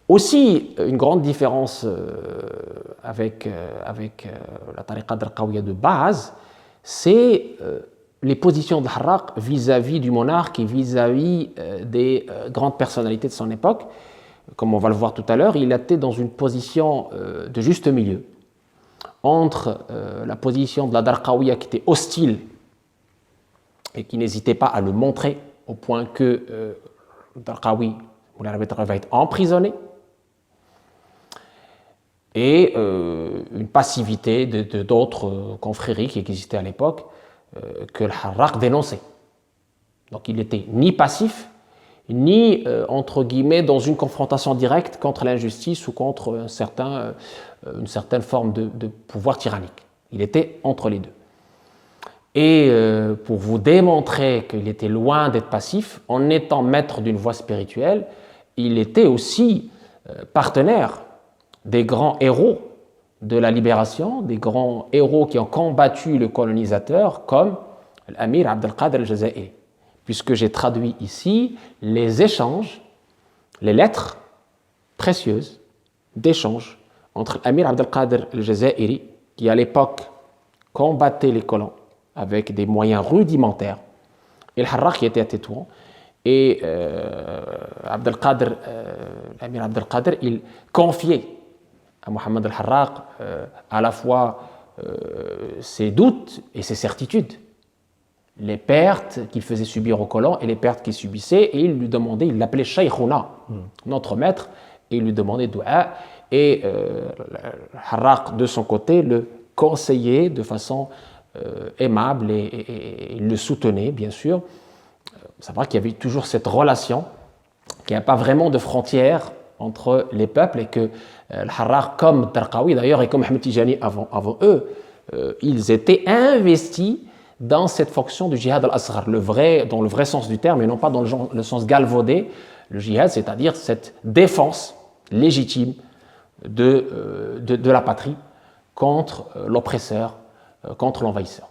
C: Aussi, une grande différence avec la tariqa al-Qawiya de base, c'est les positions de Harraq vis-à-vis du monarque et vis-à-vis des grandes personnalités de son époque. Comme on va le voir tout à l'heure, il était dans une position de juste milieu entre la position de la Darqawiya qui était hostile et qui n'hésitait pas à le montrer au point que Darqawi va être emprisonné, et une passivité d'autres confréries qui existaient à l'époque que le Harraq dénonçait. Donc il n'était ni passif, ni, entre guillemets, dans une confrontation directe contre l'injustice ou contre une certaine forme de pouvoir tyrannique. Il était entre les deux. Et pour vous démontrer qu'il était loin d'être passif, en étant maître d'une voie spirituelle, il était aussi partenaire des grands héros de la libération, des grands héros qui ont combattu le colonisateur, comme l'Amir Abdelkader al-Jazairi. Puisque j'ai traduit ici les échanges, les lettres précieuses d'échanges entre l'Amir Abdelkader al-Jazairi, qui à l'époque combattait les colons avec des moyens rudimentaires, et le Harraq qui était à Tétouan. Et l'Amir Abdelkader, il confiait à Mohammed al-Harraq à la fois ses doutes et ses certitudes, les pertes qu'il faisait subir aux colons et les pertes qu'il subissait, et il lui demandait, il l'appelait Shaykhuna, notre maître, et il lui demandait dua, et Harraq de son côté le conseillait de façon aimable et il le soutenait bien sûr. C'est vrai qu'il y avait toujours cette relation, qu'il n'y a pas vraiment de frontières entre les peuples, et que le Harraq comme Darqawi d'ailleurs et comme Ahmed Tijani avant eux, ils étaient investis dans cette fonction du jihad al-asghar, dans le vrai sens du terme et non pas dans le sens galvaudé, le jihad, c'est-à-dire cette défense légitime de la patrie contre l'oppresseur, contre l'envahisseur.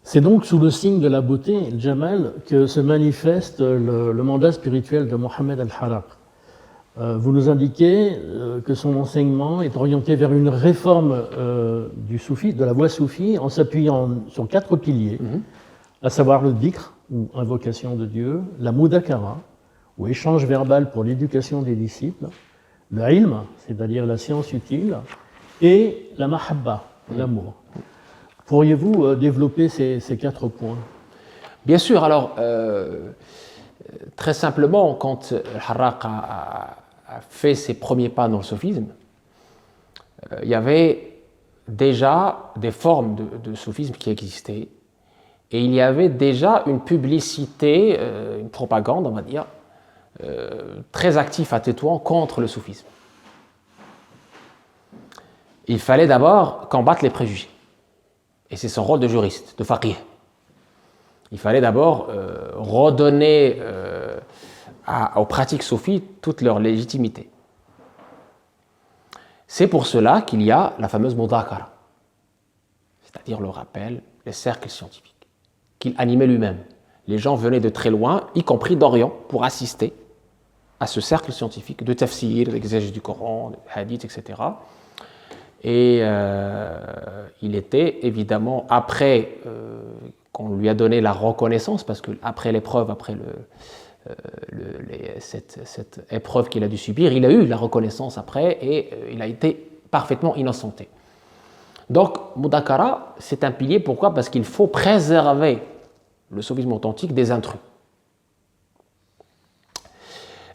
B: C'est donc sous le signe de la beauté, le Jamal, que se manifeste le mandat spirituel de Mohammed al-Harraq. Vous nous indiquez que son enseignement est orienté vers une réforme du soufi, de la voie soufie, en s'appuyant sur 4 piliers, à savoir le dhikr, ou invocation de Dieu, la mudakara, ou échange verbal pour l'éducation des disciples, le ilm, c'est-à-dire la science utile, et la mahabba, l'amour. Pourriez-vous développer ces 4 points?
C: Bien sûr. Alors, très simplement, quand Harraq a fait ses premiers pas dans le soufisme, il y avait déjà des formes de soufisme qui existaient, et il y avait déjà une publicité, une propagande, on va dire, très active à Tétouan contre le soufisme. Il fallait d'abord combattre les préjugés. Et c'est son rôle de juriste, de faqih. Il fallait d'abord redonner aux pratiques soufis toute leur légitimité. C'est pour cela qu'il y a la fameuse mudakara, c'est-à-dire le rappel, les cercles scientifiques, qu'il animait lui-même. Les gens venaient de très loin, y compris d'Orient, pour assister à ce cercle scientifique de tafsir, l'exégèse du Coran, du hadith, etc. Et il était évidemment, après qu'on lui a donné la reconnaissance, parce qu'après l'épreuve, après cette épreuve qu'il a dû subir, il a eu la reconnaissance après et il a été parfaitement innocenté. Donc, Mudakara, c'est un pilier, pourquoi? Parce qu'il faut préserver le soufisme authentique des intrus.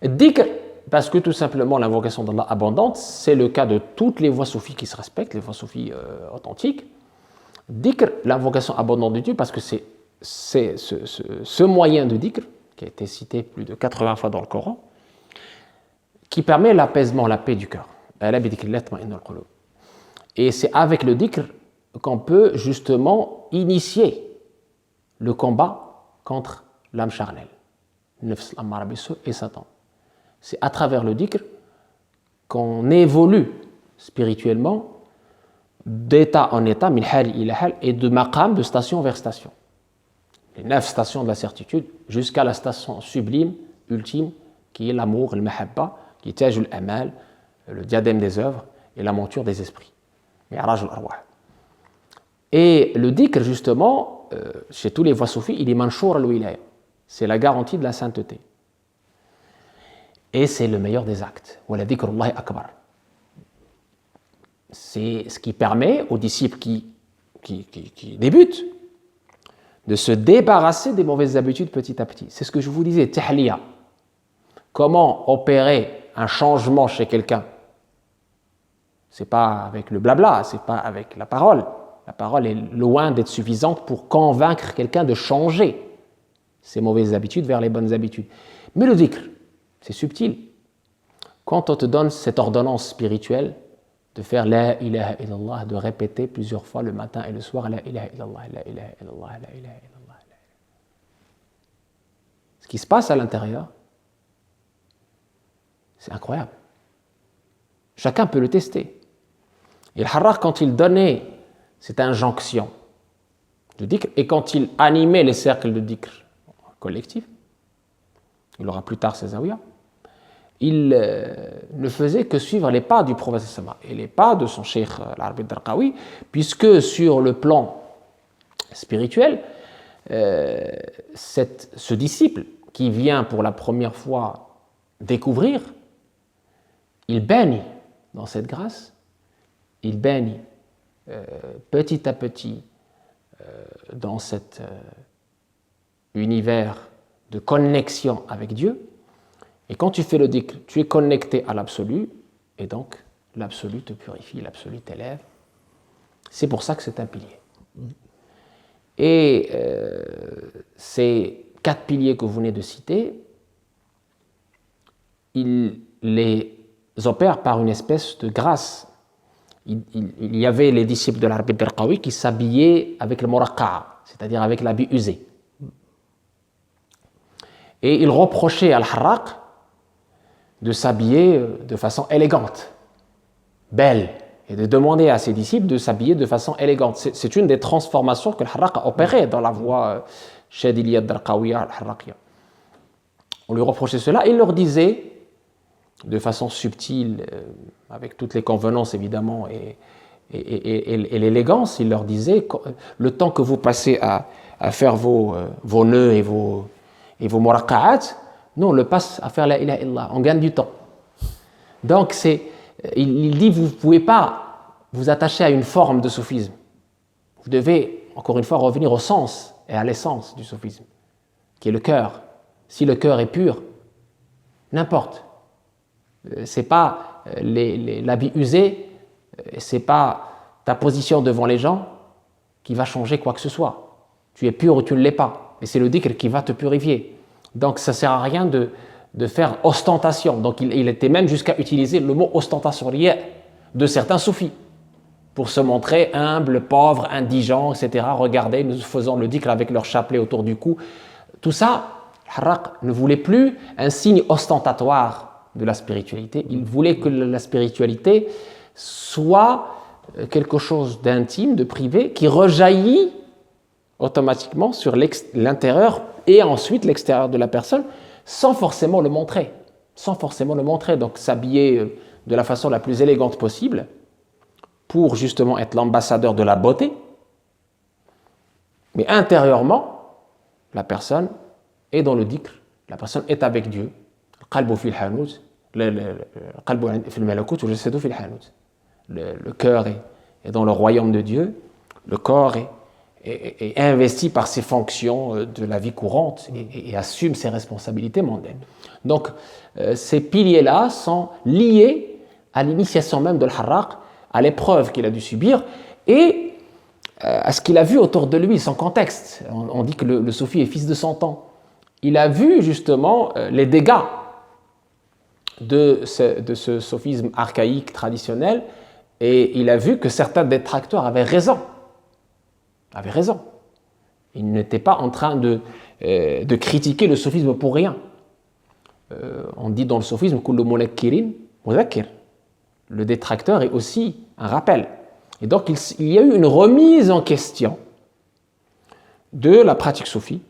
C: Dhikr, parce que tout simplement l'invocation d'Allah abondante, c'est le cas de toutes les voies soufis qui se respectent, les voies soufis authentiques. Dhikr, l'invocation abondante de Dieu, parce que c'est ce moyen de dhikr, qui a été cité plus de 80 fois dans le Coran, qui permet l'apaisement, la paix du cœur. Et c'est avec le dhikr qu'on peut justement initier le combat contre l'âme charnelle, nafs al-ammara bis-su' et Satan. C'est à travers le dhikr qu'on évolue spirituellement d'état en état, min hal ila hal, et de maqam, de station vers station. Les 9 stations de la certitude, jusqu'à la station sublime, ultime, qui est l'amour, le mahabba, qui est tajul amal, le diadème des œuvres et la monture des esprits. Mi'raj al-arwah. Et le dhikr, justement, chez tous les voies soufis, il est manchour al-wilaya. C'est la garantie de la sainteté. Et c'est le meilleur des actes. Wala dhikrullahi akbar. C'est ce qui permet aux disciples qui débutent de se débarrasser des mauvaises habitudes petit à petit. C'est ce que je vous disais, tahliya. Comment opérer un changement chez quelqu'un? C'est pas avec le blabla, c'est pas avec la parole. La parole est loin d'être suffisante pour convaincre quelqu'un de changer ses mauvaises habitudes vers les bonnes habitudes. Mais le dhikr, c'est subtil. Quand on te donne cette ordonnance spirituelle de faire la ilaha illallah, de répéter plusieurs fois le matin et le soir la ilaha illallah, la ilaha illallah, la ilaha illallah. Ce qui se passe à l'intérieur, c'est incroyable. Chacun peut le tester. Et le Harrach, quand il donnait cette injonction de dhikr, et quand il animait les cercles de dhikr collectifs, il aura plus tard ses zawiyas, il ne faisait que suivre les pas du prophète et les pas de son cheikh l'Arabi Darqawi, puisque sur le plan spirituel, ce disciple qui vient pour la première fois découvrir, il baigne dans cette grâce, il baigne petit à petit dans cet univers de connexion avec Dieu. Et quand tu fais le dhikr, tu es connecté à l'absolu, et donc l'absolu te purifie, l'absolu t'élève. C'est pour ça que c'est un pilier. Et ces 4 piliers que vous venez de citer, il les opère par une espèce de grâce. Il y avait les disciples de l'Arabi Darqawi qui s'habillaient avec le muraqqa', c'est-à-dire avec l'habit usé. Et ils reprochaient à al-Harraq de s'habiller de façon élégante, belle, et de demander à ses disciples de s'habiller de façon élégante. C'est une des transformations que al-Harraq a opérées dans la voie Shadiliyya Darqawiyya al-Harraqiyya. On lui reprochait cela, et il leur disait, de façon subtile, avec toutes les convenances évidemment, et l'élégance, il leur disait, le temps que vous passez à faire vos nœuds et vos muraqqa'at, non, on le passe à faire la ilaha illallah, on gagne du temps. Donc, il dit, vous ne pouvez pas vous attacher à une forme de soufisme. Vous devez, encore une fois, revenir au sens et à l'essence du soufisme, qui est le cœur. Si le cœur est pur, n'importe. C'est pas l'habit usé, c'est pas ta position devant les gens qui va changer quoi que ce soit. Tu es pur ou tu ne l'es pas. Et c'est le dhikr qui va te purifier. Donc ça ne sert à rien de faire ostentation. Donc il était même jusqu'à utiliser le mot ostentation de certains soufis pour se montrer humble, pauvre, indigent, etc. Regardez, nous faisons le dhikr avec leur chapelet autour du cou. Tout ça, Harraq ne voulait plus un signe ostentatoire de la spiritualité. Il voulait que la spiritualité soit quelque chose d'intime, de privé, qui rejaillit automatiquement sur l'intérieur et ensuite l'extérieur de la personne, sans forcément le montrer. Donc s'habiller de la façon la plus élégante possible pour justement être l'ambassadeur de la beauté. Mais intérieurement, la personne est dans le dhikr, La personne est avec Dieu. القلب في الحانوت القلب في الملكوت والجسد في الحانوت. Le cœur est dans le royaume de Dieu, le corps est investi par ses fonctions de la vie courante et assume ses responsabilités mondaines. Donc, ces piliers-là sont liés à l'initiation même de l'Harraq, à l'épreuve qu'il a dû subir et à ce qu'il a vu autour de lui, son contexte. On dit que le soufi est fils de son temps. Il a vu justement les dégâts de ce sophisme archaïque, traditionnel, et il a vu que certains détracteurs avaient raison. Ils n'étaient pas en train de critiquer le sophisme pour rien. On dit dans le sophisme « kullu munakkirin mudhakkir ». Le détracteur est aussi un rappel. Et donc il y a eu une remise en question de la pratique soufie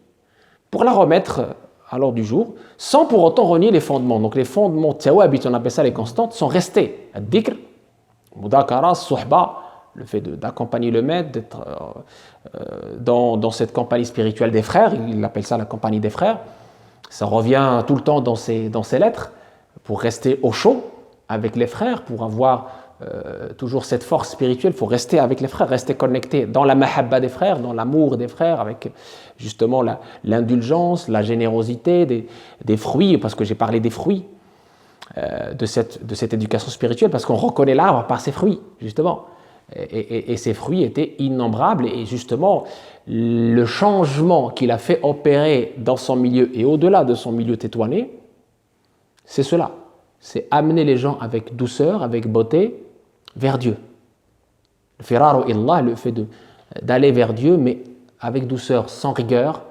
C: pour la remettre à l'ordre du jour, sans pour autant renier les fondements. Donc les fondements tawabit, on appelle ça les constantes, sont restés. Ad-dhikr, mudakara, suhba, le fait d'accompagner le maître, d'être dans cette compagnie spirituelle des frères, il appelle ça la compagnie des frères. Ça revient tout le temps dans ses lettres, pour rester au chaud avec les frères, pour avoir toujours cette force spirituelle, il faut rester avec les frères, rester connecté dans la mahabba des frères, dans l'amour des frères, avec justement l'indulgence, la générosité, des fruits, parce que j'ai parlé des fruits de cette éducation spirituelle, parce qu'on reconnaît l'arbre par ses fruits, justement. Et ces fruits étaient innombrables, et justement, le changement qu'il a fait opérer dans son milieu et au-delà de son milieu tétouané, c'est cela. C'est amener les gens avec douceur, avec beauté, vers Dieu. Le firaru illah, le fait d'aller vers Dieu, mais avec douceur, sans rigueur.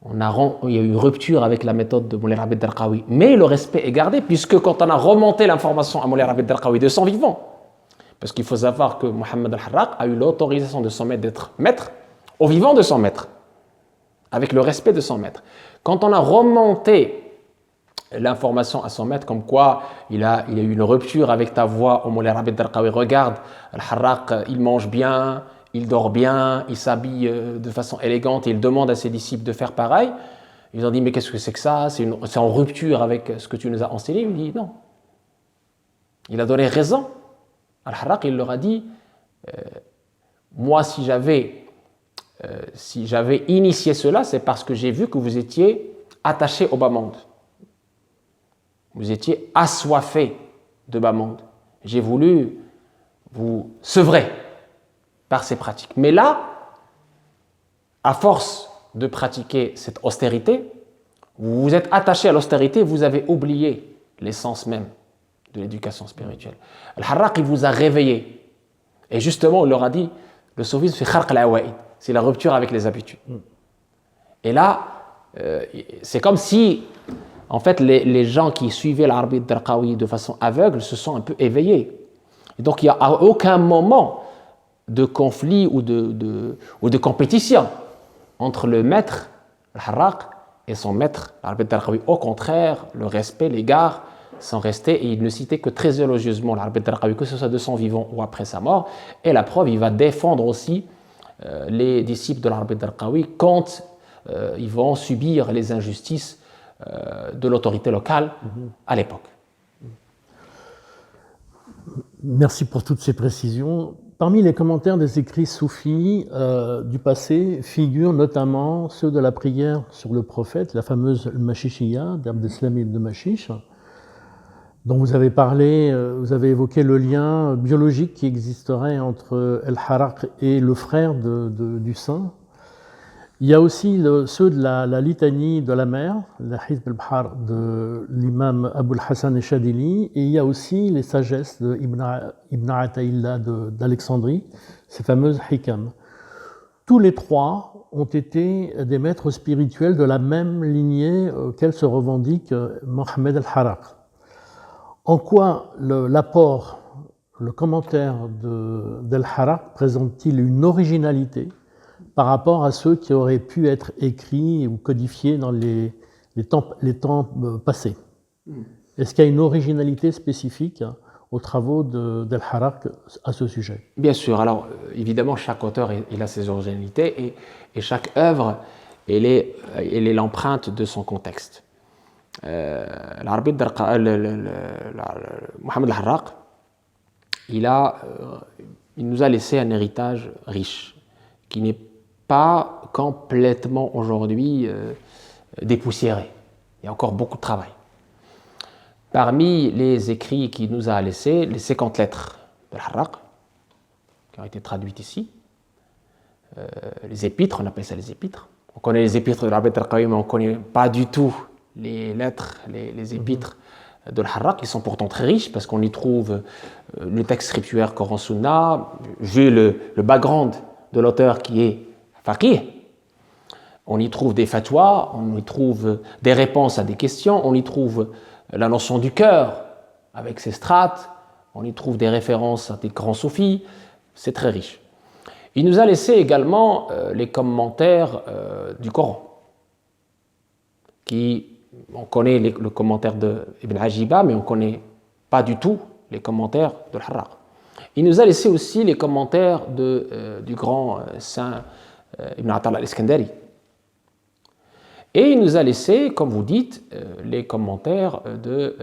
C: Il y a eu une rupture avec la méthode de Moulay Rabi Darqawi, mais le respect est gardé, puisque quand on a remonté l'information à Moulay Rabi Darqawi de son vivant, parce qu'il faut savoir que Mohammed al-Harraq a eu l'autorisation de son maître d'être maître au vivant de son maître, avec le respect de son maître. Quand on a remonté l'information à son maître, comme quoi il y a eu une rupture avec ta voix au Moulay Rabi Darqawi, regarde, Al-Harraq, il mange bien, il dort bien, il s'habille de façon élégante et il demande à ses disciples de faire pareil. Ils ont dit, mais qu'est-ce que c'est que ça? C'est en rupture avec ce que tu nous as enseigné. Il dit, non. Il a donné raison. Al-Harraq, il leur a dit, moi, si j'avais initié cela, c'est parce que j'ai vu que vous étiez attachés au bas monde. Vous étiez assoiffés de bas monde. J'ai voulu vous sevrer par ces pratiques. Mais là, à force de pratiquer cette austérité, vous vous êtes attaché à l'austérité, vous avez oublié l'essence même de l'éducation spirituelle. Al-Harraq, il vous a réveillé. Et justement, on leur a dit, le soufisme, c'est kharq al-awaïd, c'est la rupture avec les habitudes. Et là, c'est comme si, en fait, les gens qui suivaient l'Arabi Darqawi de façon aveugle se sont un peu éveillés. Et donc, il n'y a à aucun moment de conflit ou de compétition entre le maître, Al-Harraq, et son maître, l'Arabi Darqawi. Au contraire, le respect, l'égard sont restés, et il ne citait que très élogieusement l'Arabi Darqawi, que ce soit de son vivant ou après sa mort. Et la preuve, il va défendre aussi les disciples de l'Arabi Darqawi quand ils vont subir les injustices de l'autorité locale à l'époque.
B: Merci pour toutes ces précisions. Parmi les commentaires des écrits soufis du passé figurent notamment ceux de la prière sur le prophète, la fameuse Mashichiya d'Abdeslam ibn Mashish, dont vous avez parlé, vous avez évoqué le lien biologique qui existerait entre Al-Harraq et le frère du saint. Il y a aussi ceux de la litanie de la mer, la Hizb al-Bahar de l'imam Abul Hassan al-Shadili, et il y a aussi les sagesses de Ibn Ataïllah d'Alexandrie, ces fameuses Hikam. Tous les trois ont été des maîtres spirituels de la même lignée auquel se revendique Mohammed al-Harraq. En quoi l'apport, le commentaire d'Al-Harraq présente-t-il une originalité par rapport à ceux qui auraient pu être écrits ou codifiés dans les temps passés? Est-ce qu'il y a une originalité spécifique aux travaux d'Al-Harraq à ce sujet?
C: Bien sûr. Alors, évidemment, chaque auteur il a ses originalités et chaque œuvre elle est l'empreinte de son contexte. Mohamed al-Harraq, il nous a laissé un héritage riche, qui n'est pas complètement aujourd'hui dépoussiéré. Il y a encore beaucoup de travail. Parmi les écrits qu'il nous a laissés, les 50 lettres de l'Harraq, qui ont été traduites ici, les épîtres, on appelle ça les épîtres. On connaît les épîtres de l'Abd al-Qawi, mais on ne connaît pas du tout les lettres, les épîtres de l'Harraq, qui sont pourtant très riches, parce qu'on y trouve le texte scripturaire Coran Sunna, vu le background de l'auteur qui est faqih. On y trouve des fatwas, on y trouve des réponses à des questions, on y trouve la notion du cœur avec ses strates, on y trouve des références à des grands soufis, c'est très riche. Il nous a laissé également les commentaires du Coran, on connaît le commentaire d'Ibn Ajiba, mais on ne connaît pas du tout les commentaires de l'Harraq. Il nous a laissé aussi les commentaires du grand saint Ibn Atal al-Iskandari. Et il nous a laissé, comme vous dites, les commentaires de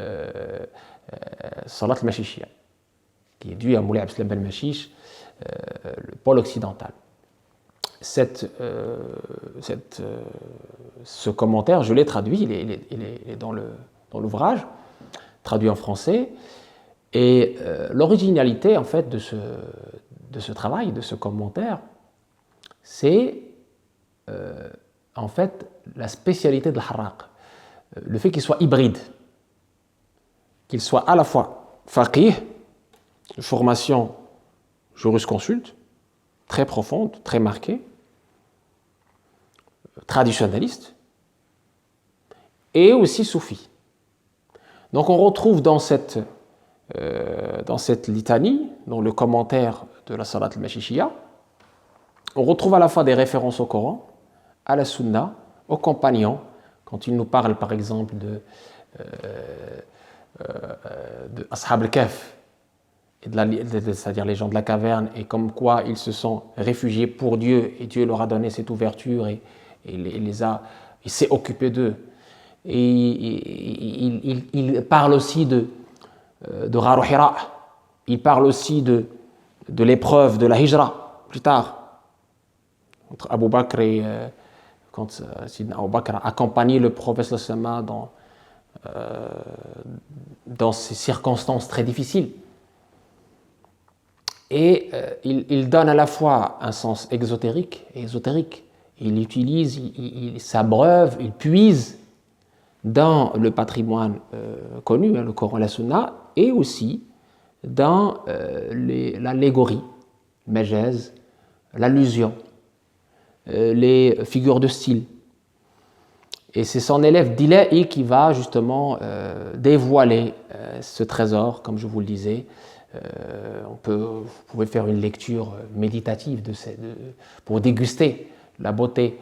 C: Salat al-Mashishia, qui est dû à Moulay Abdeslam al-Mashish, le pôle occidental. Ce commentaire, je l'ai traduit, il est dans l'ouvrage, traduit en français. Et l'originalité, en fait, de ce travail, de ce commentaire, c'est en fait la spécialité de l'Harraq. Le fait qu'il soit hybride, qu'il soit à la fois faqih, de formation jurisconsulte, très profonde, très marquée, traditionnaliste, et aussi soufi. Donc on retrouve dans cette litanie, dans le commentaire de la Salat al-Mashishia, on retrouve à la fois des références au Coran, à la Sunna, aux compagnons, quand il nous parle par exemple de Ashab al-Kahf, c'est-à-dire les gens de la caverne, et comme quoi ils se sont réfugiés pour Dieu, et Dieu leur a donné cette ouverture, et il s'est occupé d'eux. Et il parle aussi de Gharu Hira, il parle aussi de l'épreuve de la Hijra, plus tard, entre Abu Bakr et quand Sidna Abu Bakr a accompagné le prophète dans ces circonstances très difficiles. Et il donne à la fois un sens exotérique et ésotérique. Il utilise, il s'abreuve, il puise dans le patrimoine connu, le Coran et la Sunna, et aussi dans l'allégorie, le majaz, l'allusion, les figures de style. Et c'est son élève Dila'i qui va justement dévoiler ce trésor, comme je vous le disais. Vous pouvez faire une lecture méditative pour déguster la beauté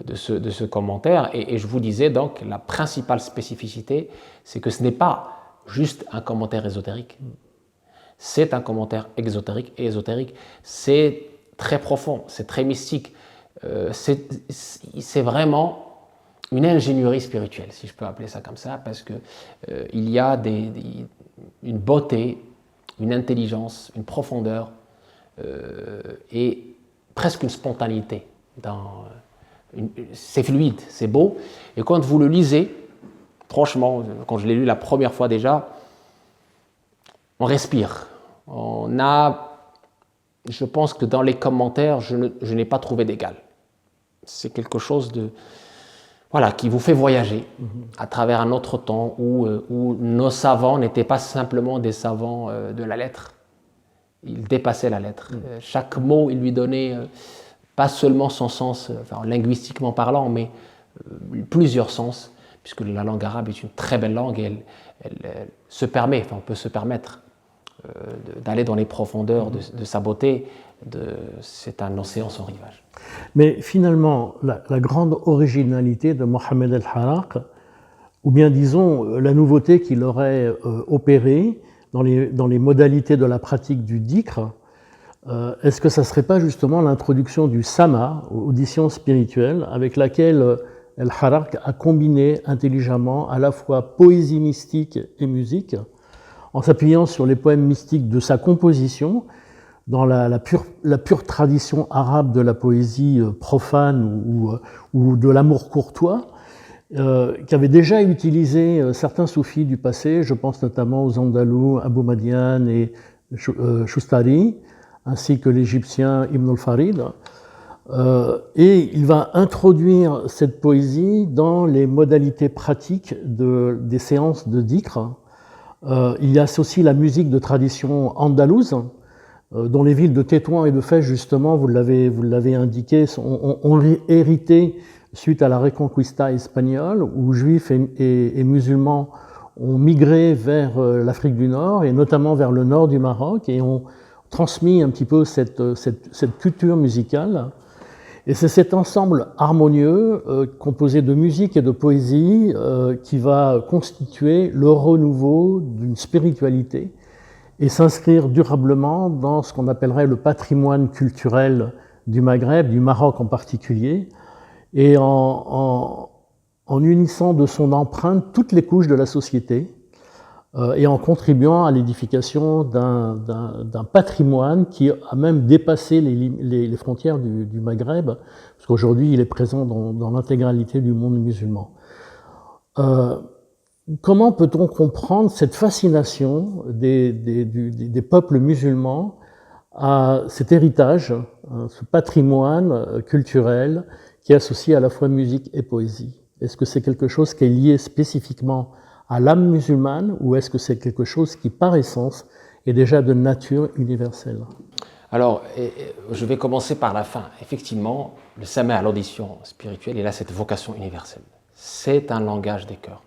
C: de ce commentaire. Et je vous disais donc, la principale spécificité, c'est que ce n'est pas juste un commentaire ésotérique. C'est un commentaire exotérique et ésotérique. C'est très profond, c'est très mystique. C'est vraiment une ingénierie spirituelle, si je peux appeler ça comme ça, parce que il y a une beauté, une intelligence, une profondeur et presque une spontanéité. C'est fluide, c'est beau. Et quand vous le lisez, franchement, quand je l'ai lu la première fois déjà, on respire. Je pense que dans les commentaires, je n'ai pas trouvé d'égal. C'est quelque chose qui vous fait voyager à travers un autre temps où nos savants n'étaient pas simplement des savants de la lettre. Ils dépassaient la lettre. Chaque mot, il lui donnait pas seulement son sens, linguistiquement parlant, mais plusieurs sens, puisque la langue arabe est une très belle langue et elle se permet, on peut se permettre d'aller dans les profondeurs de sa beauté. C'est un océan sans rivage.
B: Mais finalement, la grande originalité de Mohamed al-Harraq, ou bien disons la nouveauté qu'il aurait opérée dans les modalités de la pratique du dhikr, est-ce que ça ne serait pas justement l'introduction du sama, audition spirituelle, avec laquelle El-Harrak a combiné intelligemment à la fois poésie mystique et musique, en s'appuyant sur les poèmes mystiques de sa composition, dans la pure tradition arabe de la poésie profane ou de l'amour courtois, qu'avaient déjà utilisé certains soufis du passé, je pense notamment aux Andalous, Abou Madian et Shustari, ainsi que l'égyptien Ibn al-Farid. Et il va introduire cette poésie dans les modalités pratiques des séances de dhikr. Il y associe la musique de tradition andalouse, dont les villes de Tétouan et de Fès, justement, vous l'avez indiqué, ont hérité suite à la Reconquista espagnole, où juifs et musulmans ont migré vers l'Afrique du Nord, et notamment vers le nord du Maroc, et ont transmis un petit peu cette culture musicale. Et c'est cet ensemble harmonieux, composé de musique et de poésie, qui va constituer le renouveau d'une spiritualité et s'inscrire durablement dans ce qu'on appellerait le patrimoine culturel du Maghreb, du Maroc en particulier, et en unissant de son empreinte toutes les couches de la société, et en contribuant à l'édification d'un patrimoine qui a même dépassé les frontières du Maghreb, parce qu'aujourd'hui il est présent dans l'intégralité du monde musulman. Comment peut-on comprendre cette fascination des peuples musulmans à cet héritage, ce patrimoine culturel qui est associé à la fois musique et poésie? Est-ce que c'est quelque chose qui est lié spécifiquement à l'âme musulmane, ou est-ce que c'est quelque chose qui, par essence, est déjà de nature universelle?
C: Alors, je vais commencer par la fin. Effectivement, le sama à l'audition spirituelle, il a cette vocation universelle. C'est un langage des cœurs.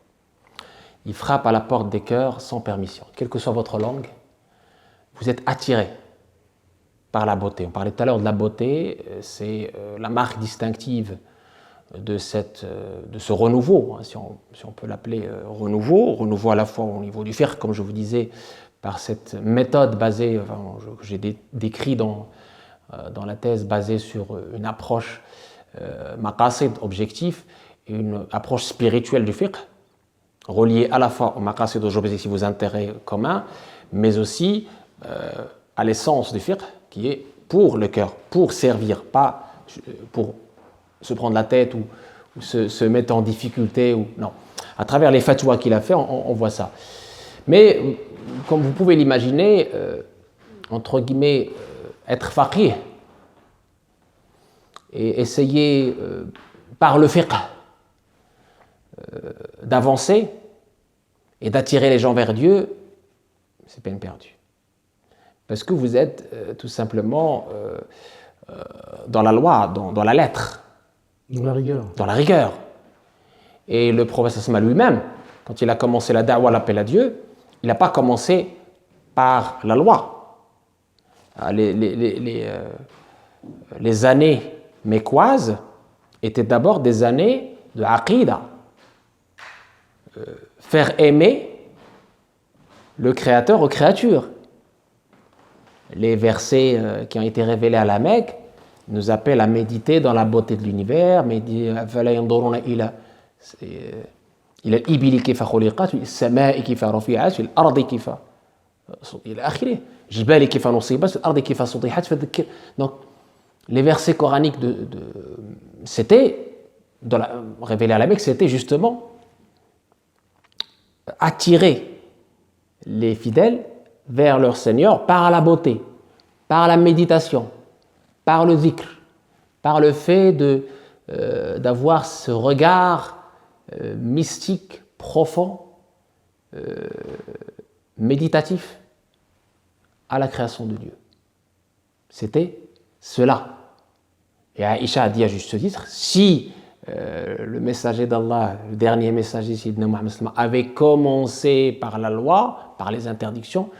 C: Il frappe à la porte des cœurs sans permission. Quelle que soit votre langue, vous êtes attiré par la beauté. On parlait tout à l'heure de la beauté, c'est la marque distinctive de ce renouveau, hein, si on peut l'appeler renouveau à la fois au niveau du fiqh, comme je vous disais, par cette méthode basée, que j'ai décrit dans la thèse, basée sur une approche maqasid, objectif, et une approche spirituelle du fiqh, reliée à la fois au maqasid, aux objectifs, aux intérêts communs, mais aussi à l'essence du fiqh, qui est pour le cœur, pour servir, pas pour se prendre la tête ou se mettre en difficulté. Non. À travers les fatwas qu'il a fait, on voit ça. Mais, comme vous pouvez l'imaginer, entre guillemets, être faqih et essayer, par le fiqh, d'avancer et d'attirer les gens vers Dieu, c'est peine perdue. Parce que vous êtes tout simplement dans la loi, dans la lettre.
B: Dans la rigueur.
C: Dans la rigueur. Et le prophète sallallahu lui-même, quand il a commencé la da'wa, l'appel à Dieu, il n'a pas commencé par la loi. Les années mécoises étaient d'abord des années de aqidah. Faire aimer le Créateur aux créatures. Les versets qui ont été révélés à la Mecque nous appellent à méditer dans la beauté de l'univers, إلى الإبل كيف خلقت السماء كيف رفعت الأرض كيف إلى آخره الجبال كيف نصبت الأرض كيف سطحت فذكر. Donc les versets coraniques c'était révélés à la Mecque, c'était justement attirer les fidèles vers leur Seigneur par la beauté, par la méditation, par le dhikr, par le fait d'avoir ce regard mystique, profond, méditatif à la création de Dieu. C'était cela. Et Aïcha a dit à juste titre, si le messager d'Allah, le dernier messager Sidna Muhammad avait commencé par la loi, par les interdictions,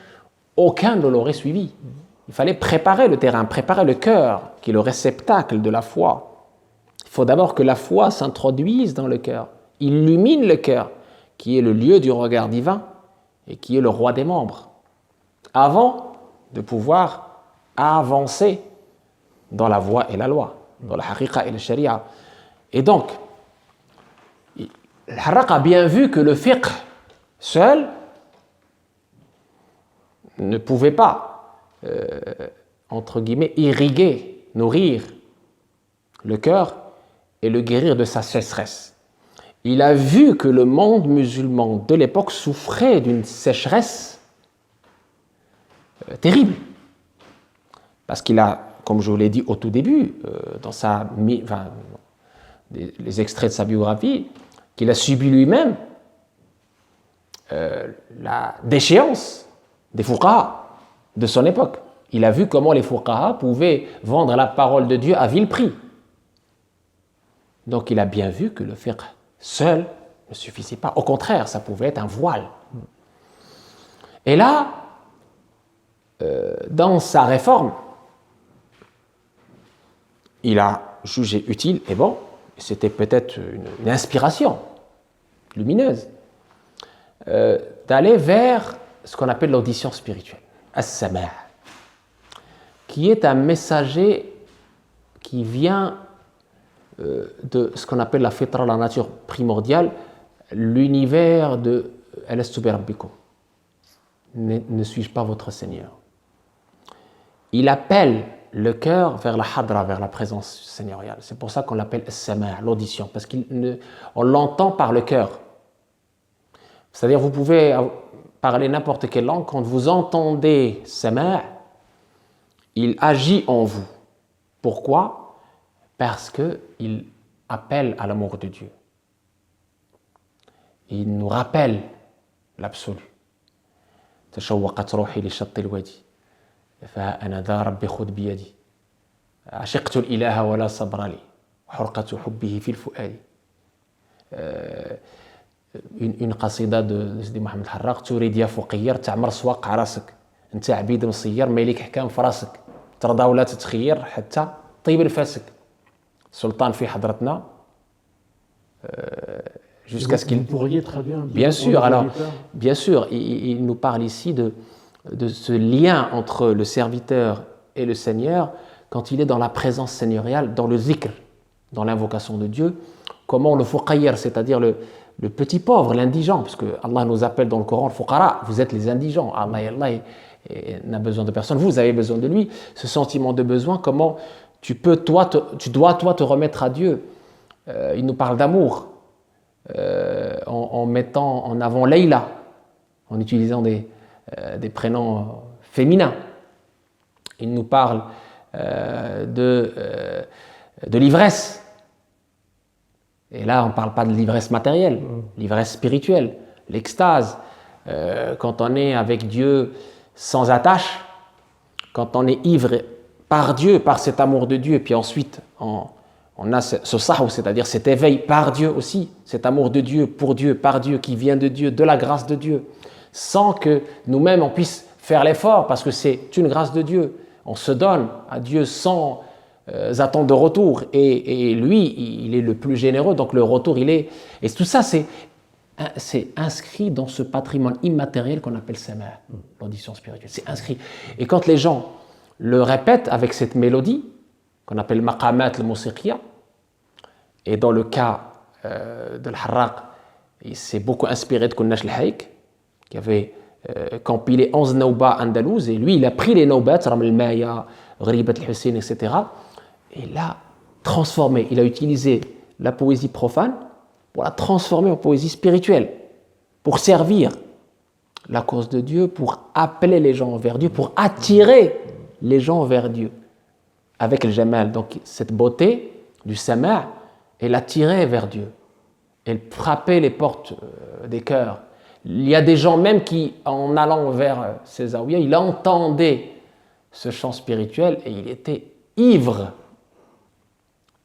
C: aucun ne l'aurait suivi. Il fallait préparer le terrain, préparer le cœur, qui est le réceptacle de la foi. Il faut d'abord que la foi s'introduise dans le cœur, illumine le cœur, qui est le lieu du regard divin et qui est le roi des membres, avant de pouvoir avancer dans la voie et la loi, dans la haqiqa et la sharia. Et donc, Al-Harraq a bien vu que le fiqh seul ne pouvait pas, entre guillemets, irriguer, nourrir le cœur et le guérir de sa sécheresse. Il a vu que le monde musulman de l'époque souffrait d'une sécheresse terrible. Parce qu'il a, comme je vous l'ai dit au tout début, dans les extraits de sa biographie, qu'il a subi lui-même la déchéance des fuqaha de son époque. Il a vu comment les fuqaha pouvaient vendre la parole de Dieu à vil prix. Donc il a bien vu que le fiqh seul ne suffisait pas. Au contraire, ça pouvait être un voile. Et là, dans sa réforme, il a jugé utile, et bon, c'était peut-être une inspiration lumineuse, d'aller vers ce qu'on appelle l'audition spirituelle, as-sama', qui est un messager qui vient de ce qu'on appelle la fitra, la nature primordiale, l'univers de Alastu bi rabbikum. Ne suis-je pas votre Seigneur? Il appelle le cœur vers la hadra, vers la présence seigneuriale. C'est pour ça qu'on l'appelle as-sama', l'audition, parce qu'on l'entend par le cœur. C'est-à-dire, vous pouvez parler n'importe quelle langue, quand vous entendez sama', il agit en vous. Pourquoi? Parce qu'il appelle à l'amour de Dieu. Il nous rappelle l'absolu. تشوقت روحي لشط الوادي فأنا ذا ربي خذ بيدي عشقت الإله ولا صبر لي وحرقة حبه في الفؤاد. Une قصيدة de سيدي محمد الحراق: تريد يا فقير تعمر سواق عراسك انت عبيد مصير ما ليك حكام في راسك ترضى ولا تتخير حتى طيب الفاسك. Sultan في حضرتنا jusqu'à ce qu'il...
B: Vous pourriez traduire un petit peu?
C: Bien sûr, alors, bien sûr, il nous parle ici de ce lien entre le serviteur et le Seigneur quand il est dans la présence seigneuriale, dans le zikr, dans l'invocation de Dieu. Comment le fuqayr, c'est-à-dire le petit pauvre, l'indigent, parce que Allah nous appelle dans le Coran, le fuqara, vous êtes les indigents, Allah n'a besoin de personne, vous avez besoin de lui. Ce sentiment de besoin, comment tu dois te remettre à Dieu. Il nous parle d'amour. En mettant en avant Leïla, en utilisant des prénoms féminins. Il nous parle de l'ivresse. Et là, on ne parle pas de l'ivresse matérielle, l'ivresse spirituelle, l'extase. Quand on est avec Dieu sans attache, quand on est ivre par Dieu, par cet amour de Dieu, et puis ensuite on a ce sahou, c'est-à-dire cet éveil par Dieu aussi, cet amour de Dieu, pour Dieu, par Dieu, qui vient de Dieu, de la grâce de Dieu, sans que nous-mêmes on puisse faire l'effort, parce que c'est une grâce de Dieu. On se donne à Dieu sans attente de retour, et lui, il est le plus généreux, donc le retour, il est... Et tout ça, c'est inscrit dans ce patrimoine immatériel qu'on appelle sama', l'audition spirituelle. C'est inscrit. Et quand les gens le répètent avec cette mélodie, qu'on appelle maqamat al-musiqiya, et dans le cas de l'Harraq, il s'est beaucoup inspiré de Kunnash al-Hayk, qui avait compilé 11 naubas andalouses, et lui il a pris les naubats, Ram al-Maya, Ghribat al-Hussein, etc., et l'a transformé. Il a utilisé la poésie profane pour la transformer en poésie spirituelle, pour servir la cause de Dieu, pour appeler les gens vers Dieu, pour attirer les gens vers Dieu. Avec le jamal, donc cette beauté du sama', elle attirait vers Dieu. Elle frappait les portes des cœurs. Il y a des gens même qui, en allant vers ces zaouïas, il entendait ce chant spirituel et il était ivre.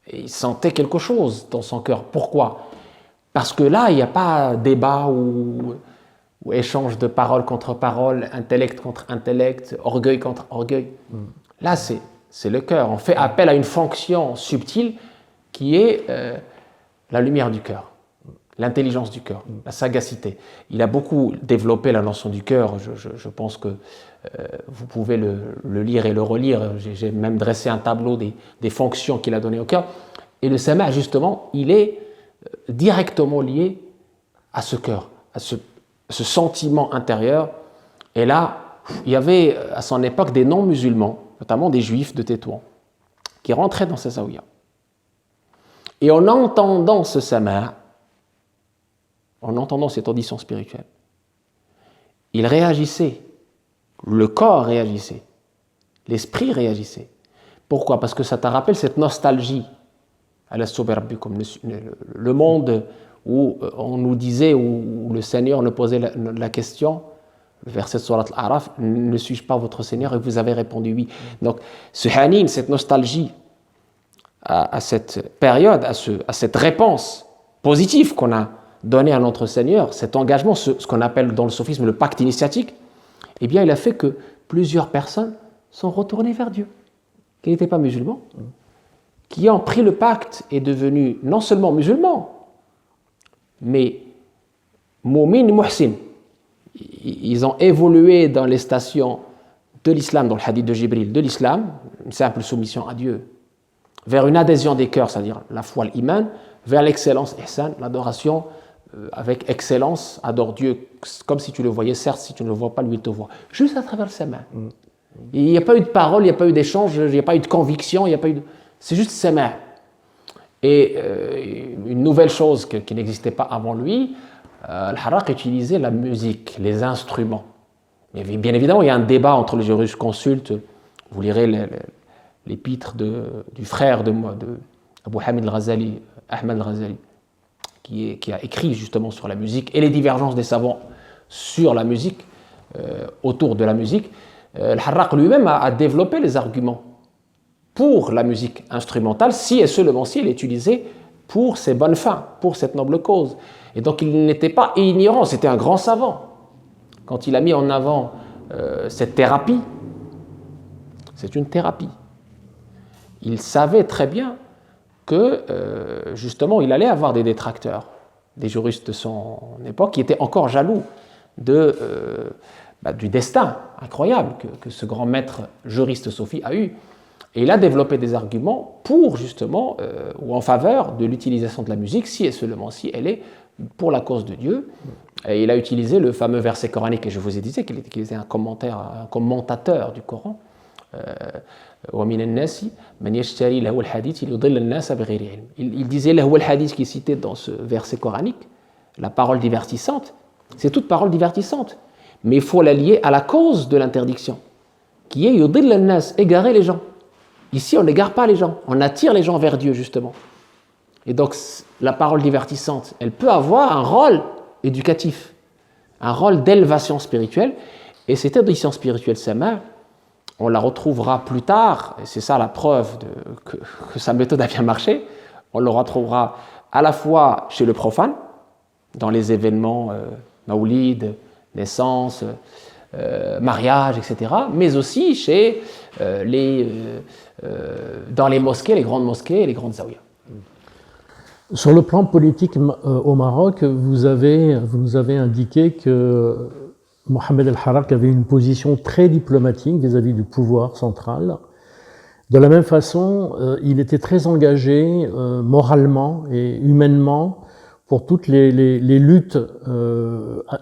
C: Et il sentait quelque chose dans son cœur. Pourquoi? Parce que là, il n'y a pas débat ou échange de parole contre parole, intellect contre intellect, orgueil contre orgueil. Là, c'est le cœur. On fait appel à une fonction subtile qui est la lumière du cœur, l'intelligence du cœur, la sagacité. Il a beaucoup développé la notion du cœur. Je pense que vous pouvez le lire et le relire. J'ai même dressé un tableau des fonctions qu'il a données au cœur. Et le sama', justement, il est directement lié à ce cœur, à ce sentiment intérieur. Et là, il y avait à son époque des non-musulmans, notamment des juifs de Tétouan, qui rentraient dans ces zaouïas. Et en entendant ce sama', en entendant cette audition spirituelle, ils réagissaient, le corps réagissait, l'esprit réagissait. Pourquoi? Parce que ça te rappelle cette nostalgie, comme le monde où on nous disait, où le Seigneur nous posait la question, le verset de Surat Al-A'raf, ne suis-je pas votre Seigneur? Et vous avez répondu oui. Donc ce hanin, cette nostalgie à cette période, à cette réponse positive qu'on a donnée à notre Seigneur, cet engagement, ce qu'on appelle dans le soufisme le pacte initiatique, eh bien il a fait que plusieurs personnes sont retournées vers Dieu, qui n'étaient pas musulmans, qui ont pris le pacte et devenus non seulement musulmans, mais mu'min muhsin. Ils ont évolué dans les stations de l'islam, dans le hadith de Jibril, de l'islam, une simple soumission à Dieu, vers une adhésion des cœurs, c'est-à-dire la foi, l'iman, vers l'excellence, ihsan, l'adoration avec excellence, adore Dieu comme si tu le voyais, certes, si tu ne le vois pas, lui il te voit, juste à travers ses mains. Il n'y a pas eu de parole, il n'y a pas eu d'échange, il n'y a pas eu de conviction, il n'y a pas eu de... C'est juste ses mains. Et une nouvelle chose qui n'existait pas avant lui, Al-Harraq utilisait la musique, les instruments. Mais bien évidemment, il y a un débat entre les jurisconsultes. Vous lirez l'épître du frère de Abu Hamid al-Ghazali, Ahmad al-Ghazali, qui a écrit justement sur la musique et les divergences des savants sur la musique, autour de la musique. Al-Harraq lui-même a développé les arguments pour la musique instrumentale, si et seulement si elle est utilisée pour ses bonnes fins, pour cette noble cause. Et donc il n'était pas ignorant, c'était un grand savant. Quand il a mis en avant cette thérapie, c'est une thérapie. Il savait très bien que justement il allait avoir des détracteurs, des juristes de son époque qui étaient encore jaloux du destin incroyable que ce grand maître juriste Sophie a eu. Et il a développé des arguments pour justement, ou en faveur de l'utilisation de la musique, si et seulement si elle est pour la cause de Dieu. Et il a utilisé le fameux verset coranique, et je vous ai dit qu'il était un commentateur du Coran. Il disait le hadith qui est cité dans ce verset coranique, la parole divertissante, c'est toute parole divertissante. Mais il faut la lier à la cause de l'interdiction, qui est yudil al-nas, égarer les gens. Ici, on n'égare pas les gens, on attire les gens vers Dieu, justement. Et donc, la parole divertissante, elle peut avoir un rôle éducatif, un rôle d'élévation spirituelle. Et cette éducation spirituelle, sama', on la retrouvera plus tard, et c'est ça la preuve que sa méthode a bien marché, on le retrouvera à la fois chez le profane, dans les événements maoulid, naissance, mariage, etc., mais aussi chez dans les mosquées, les grandes mosquées et les grandes zaouïas.
B: Sur le plan politique au Maroc, vous nous avez indiqué que Mohamed El-Harraq avait une position très diplomatique vis-à-vis du pouvoir central. De la même façon, il était très engagé moralement et humainement pour toutes les luttes,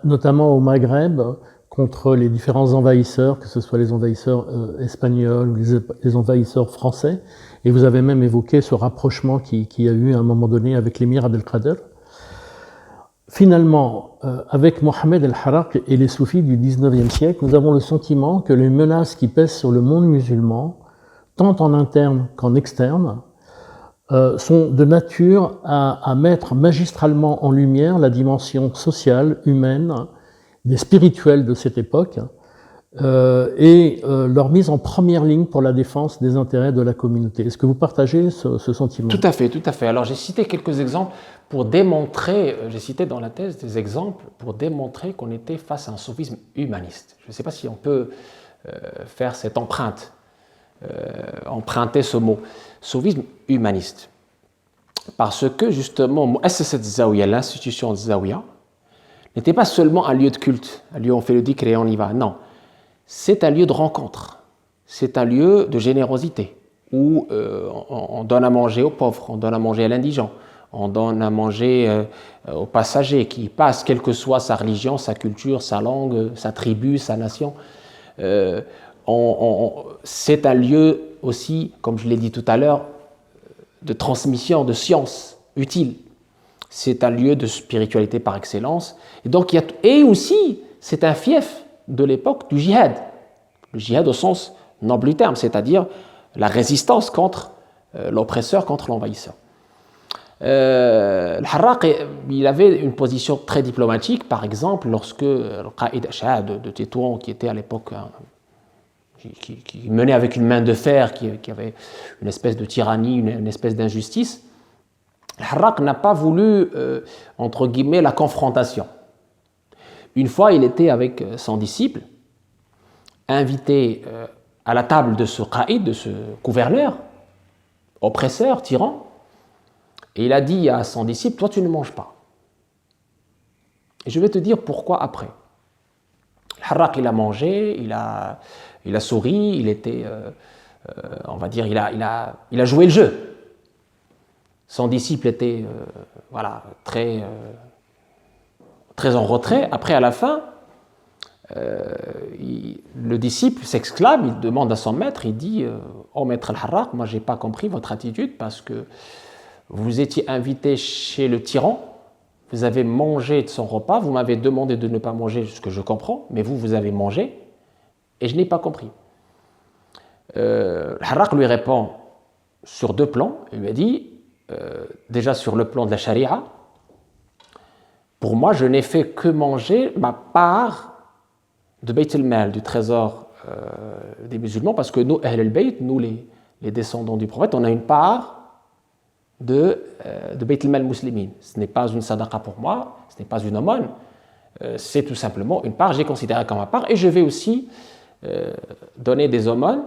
B: notamment au Maghreb, contre les différents envahisseurs, que ce soit les envahisseurs espagnols ou les envahisseurs français. Et vous avez même évoqué ce rapprochement qui a eu à un moment donné avec l'émir Abdelkader. Finalement, avec Mohamed El-Harraq et les soufis du XIXe siècle, nous avons le sentiment que les menaces qui pèsent sur le monde musulman, tant en interne qu'en externe, sont de nature à mettre magistralement en lumière la dimension sociale, humaine, des spirituels de cette époque, et leur mise en première ligne pour la défense des intérêts de la communauté. Est-ce que vous partagez ce sentiment?
C: Tout à fait, tout à fait. Alors j'ai cité quelques exemples pour démontrer, j'ai cité dans la thèse des exemples pour démontrer qu'on était face à un soufisme humaniste. Je ne sais pas si on peut faire cette empreinte, emprunter ce mot, soufisme humaniste. Parce que justement, Mu'assasat Zawiya, l'institution de Zawiya, n'était pas seulement un lieu de culte, un lieu où on fait le dhikr et on y va. Non, c'est un lieu de rencontre, c'est un lieu de générosité, où on donne à manger aux pauvres, on donne à manger à l'indigent, on donne à manger aux passagers qui passent, quelle que soit sa religion, sa culture, sa langue, sa tribu, sa nation. C'est un lieu aussi, comme je l'ai dit tout à l'heure, de transmission de science utile. C'est un lieu de spiritualité par excellence. Et donc, et aussi, c'est un fief de l'époque du djihad. Le djihad au sens noble du terme, c'est-à-dire la résistance contre l'oppresseur, contre l'envahisseur. Al-Harraq, il avait une position très diplomatique, par exemple, lorsque le Qaïd Shah de Tétouan, qui était à l'époque, qui menait avec une main de fer, qui avait une espèce de tyrannie, une espèce d'injustice, Al-Harraq n'a pas voulu, entre guillemets, la confrontation. Une fois, il était avec son disciple, invité à la table de ce Qaïd, de ce gouverneur, oppresseur, tyran, et il a dit à son disciple, toi tu ne manges pas. Et je vais te dire pourquoi après. Al-Harraq, il a mangé, il a souri, il était, on va dire, il a joué le jeu. Son disciple était voilà, très en retrait. Après, à la fin, le disciple s'exclame, il demande à son maître, il dit « Oh maître Al-Harraq, moi je n'ai pas compris votre attitude parce que vous étiez invité chez le tyran, vous avez mangé de son repas, vous m'avez demandé de ne pas manger, ce que je comprends, mais vous avez mangé, et je n'ai pas compris. » Al-Harraq lui répond sur deux plans, il lui a dit déjà sur le plan de la charia, pour moi je n'ai fait que manger ma part de Bayt al-Mal, du trésor des musulmans, parce que nous, Ahl al-Bayt, nous les descendants du prophète, on a une part de Bayt al-Mal muslimin. Ce n'est pas une sadaqa pour moi, ce n'est pas une aumône, c'est tout simplement une part, j'ai considéré comme ma part, et je vais aussi donner des aumônes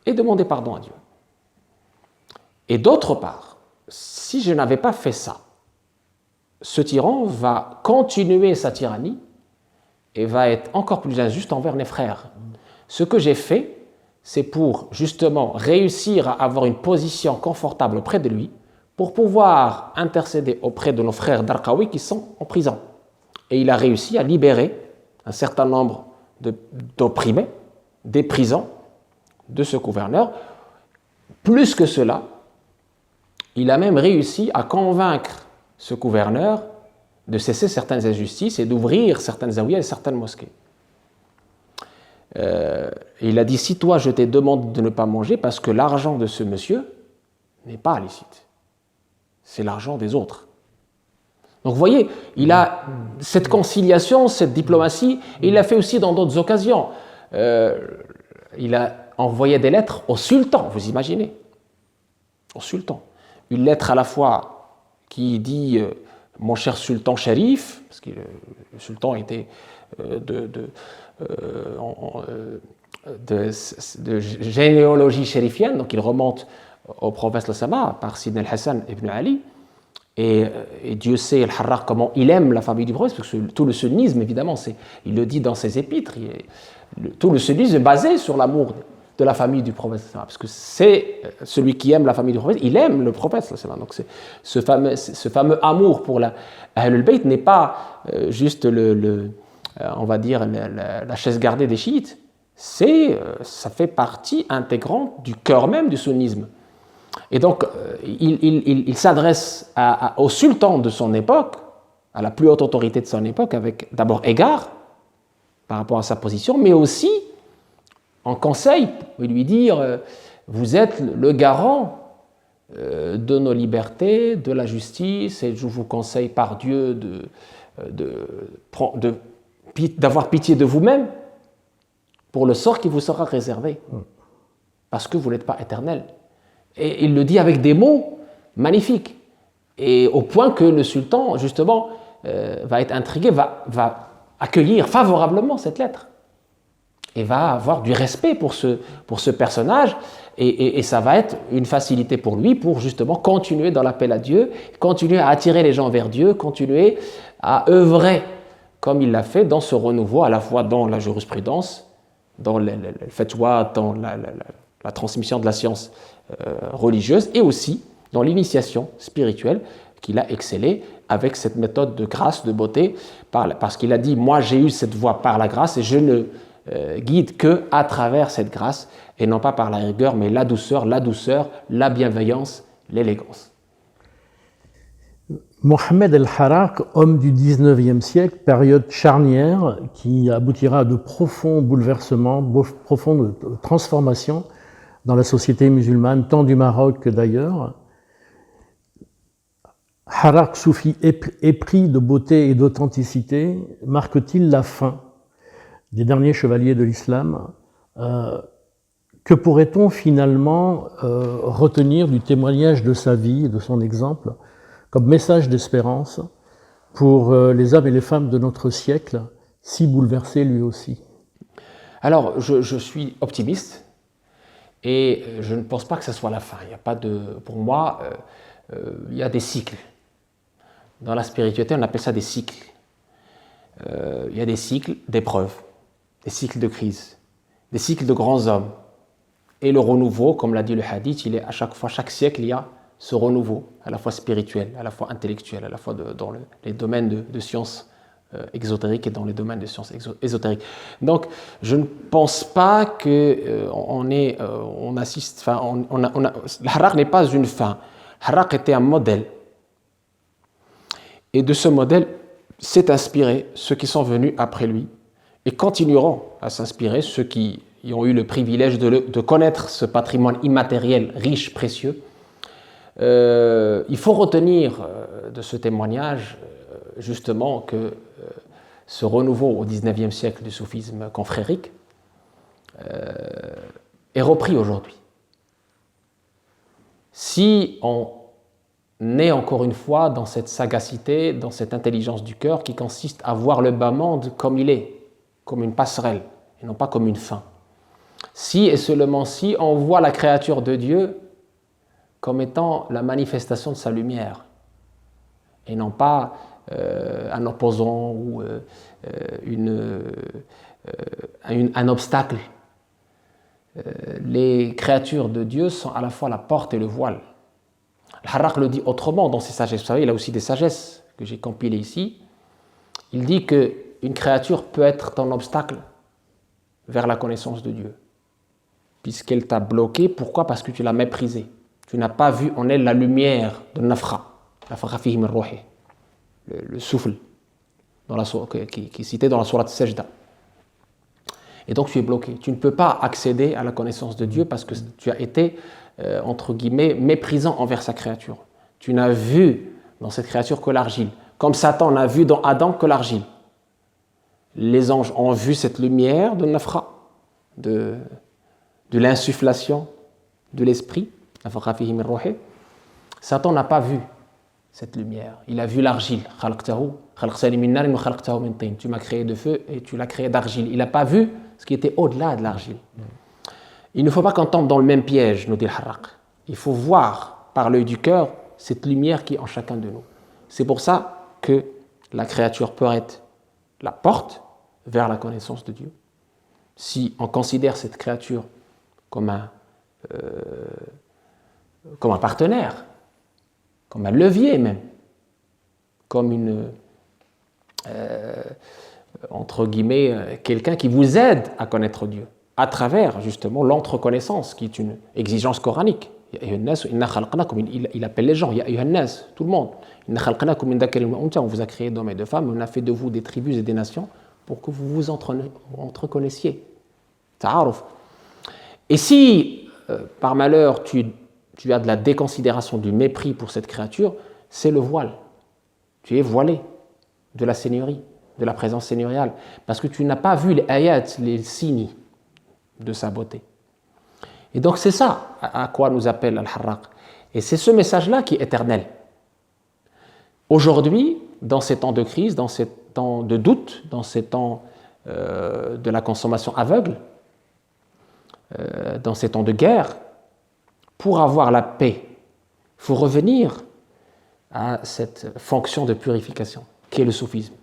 C: et demander pardon à Dieu. Et d'autre part, si je n'avais pas fait ça, ce tyran va continuer sa tyrannie et va être encore plus injuste envers mes frères. Ce que j'ai fait, c'est pour justement réussir à avoir une position confortable auprès de lui, pour pouvoir intercéder auprès de nos frères d'Arqawi qui sont en prison. Et il a réussi à libérer un certain nombre d'opprimés, des prisons de ce gouverneur. Plus que cela, il a même réussi à convaincre ce gouverneur de cesser certaines injustices et d'ouvrir certaines zaouïas et certaines mosquées. Il a dit, si toi je t'ai demandé de ne pas manger parce que l'argent de ce monsieur n'est pas licite, c'est l'argent des autres. Donc vous voyez, il a cette conciliation, cette diplomatie, et il l'a fait aussi dans d'autres occasions. Il a envoyé des lettres au sultan, vous imaginez, au sultan. Une lettre à la fois qui dit mon cher sultan shérif, parce que le sultan était de généalogie shérifienne, donc il remonte au prophète Lassama par Sidna al-Hassan ibn Ali, et Dieu sait Al-Harraq comment il aime la famille du prophète, parce que tout le sunnisme, évidemment, il le dit dans ses épîtres, tout le sunnisme est basé sur l'amour de la famille du prophète, parce que c'est celui qui aime la famille du prophète, il aime le prophète. Donc ce fameux amour pour Ahlul Bayt n'est pas juste on va dire la chaise gardée des chiites, ça fait partie intégrante du cœur même du sunnisme. Et donc il s'adresse au sultan de son époque, à la plus haute autorité de son époque, avec d'abord égard par rapport à sa position, mais aussi en conseil, pour lui dire vous êtes le garant de nos libertés, de la justice, et je vous conseille par Dieu d'avoir pitié de vous-même pour le sort qui vous sera réservé, parce que vous n'êtes pas éternel. Et il le dit avec des mots magnifiques, et au point que le sultan, justement, va être intrigué, va accueillir favorablement cette lettre, et va avoir du respect pour ce personnage, et ça va être une facilité pour lui pour justement continuer dans l'appel à Dieu, continuer à attirer les gens vers Dieu, continuer à œuvrer comme il l'a fait dans ce renouveau, à la fois dans la jurisprudence, dans le fatwa, dans la transmission de la science religieuse, et aussi dans l'initiation spirituelle, qu'il a excellé avec cette méthode de grâce, de beauté, parce qu'il a dit « Moi, j'ai eu cette voie par la grâce et je ne guide que à travers cette grâce, et non pas par la rigueur, mais la douceur, la bienveillance, l'élégance. »
B: Mohammed el-Harraq, homme du 19e siècle, période charnière qui aboutira à de profonds bouleversements, profondes transformations dans la société musulmane, tant du Maroc que d'ailleurs. Harraq soufi épris de beauté et d'authenticité, marque-t-il la fin des derniers chevaliers de l'islam? Que pourrait-on finalement retenir du témoignage de sa vie et de son exemple comme message d'espérance pour les hommes et les femmes de notre siècle, si bouleversés lui aussi?
C: Alors, je suis optimiste et je ne pense pas que ce soit la fin. Il n'y a pas de, pour moi, il y a des cycles. Dans la spiritualité, on appelle ça des cycles. Il y a des cycles d'épreuves, des cycles de crise, des cycles de grands hommes. Et le renouveau, comme l'a dit le hadith, il est à chaque fois, chaque siècle, il y a ce renouveau, à la fois spirituel, à la fois intellectuel, à la fois dans les domaines de sciences exotériques et dans les domaines de sciences ésotériques. Donc, je ne pense pas que on assiste. Enfin, Harraq n'est pas une fin. Harraq était un modèle. Et de ce modèle s'est inspiré ceux qui sont venus après lui et continueront à s'inspirer ceux qui ont eu le privilège de connaître ce patrimoine immatériel, riche, précieux. Il faut retenir de ce témoignage justement que ce renouveau au XIXe siècle du soufisme confrérique est repris aujourd'hui. Si on est encore une fois dans cette sagacité, dans cette intelligence du cœur qui consiste à voir le bas monde comme il est, comme une passerelle et non pas comme une fin. Si et seulement si on voit la créature de Dieu comme étant la manifestation de sa lumière et non pas un opposant ou un obstacle. Les créatures de Dieu sont à la fois la porte et le voile. Harraq le dit autrement dans ses sagesses. Vous savez, il a aussi des sagesses que j'ai compilées ici. Il dit qu'une créature peut être ton obstacle vers la connaissance de Dieu, puisqu'elle t'a bloqué. Pourquoi? Parce que tu l'as méprisée. Tu n'as pas vu en elle la lumière de Nafra, le souffle qui est cité dans la sourate Sajda. Et donc tu es bloqué. Tu ne peux pas accéder à la connaissance de Dieu parce que tu as été, entre guillemets, méprisant envers sa créature. Tu n'as vu dans cette créature que l'argile. Comme Satan n'a vu dans Adam que l'argile. Les anges ont vu cette lumière de Nafra, de l'insufflation de l'esprit. Satan n'a pas vu cette lumière. Il a vu l'argile. Tu m'as créé de feu et tu l'as créé d'argile. Il n'a pas vu ce qui était au-delà de l'argile. Il ne faut pas qu'on tombe dans le même piège, nous dit Harraq. Il faut voir par l'œil du cœur cette lumière qui est en chacun de nous. C'est pour ça que la créature peut être la porte vers la connaissance de Dieu. Si on considère cette créature comme un partenaire, comme un levier même, comme entre guillemets, quelqu'un qui vous aide à connaître Dieu, à travers justement l'entreconnaissance, qui est une exigence coranique. Il appelle les gens, tout le monde. On vous a créé d'hommes et de femmes, on a fait de vous des tribus et des nations pour que vous vous entreconnaissiez. Et si, par malheur, tu as de la déconsidération, du mépris pour cette créature, c'est le voile. Tu es voilé de la seigneurie, de la présence seigneuriale, parce que tu n'as pas vu les ayats, les signes de sa beauté. Et donc c'est ça à quoi nous appelle Al-Harraq. Et c'est ce message-là qui est éternel. Aujourd'hui, dans ces temps de crise, dans ces temps de doute, dans ces temps de la consommation aveugle, dans ces temps de guerre, pour avoir la paix, il faut revenir à cette fonction de purification, qui est le soufisme,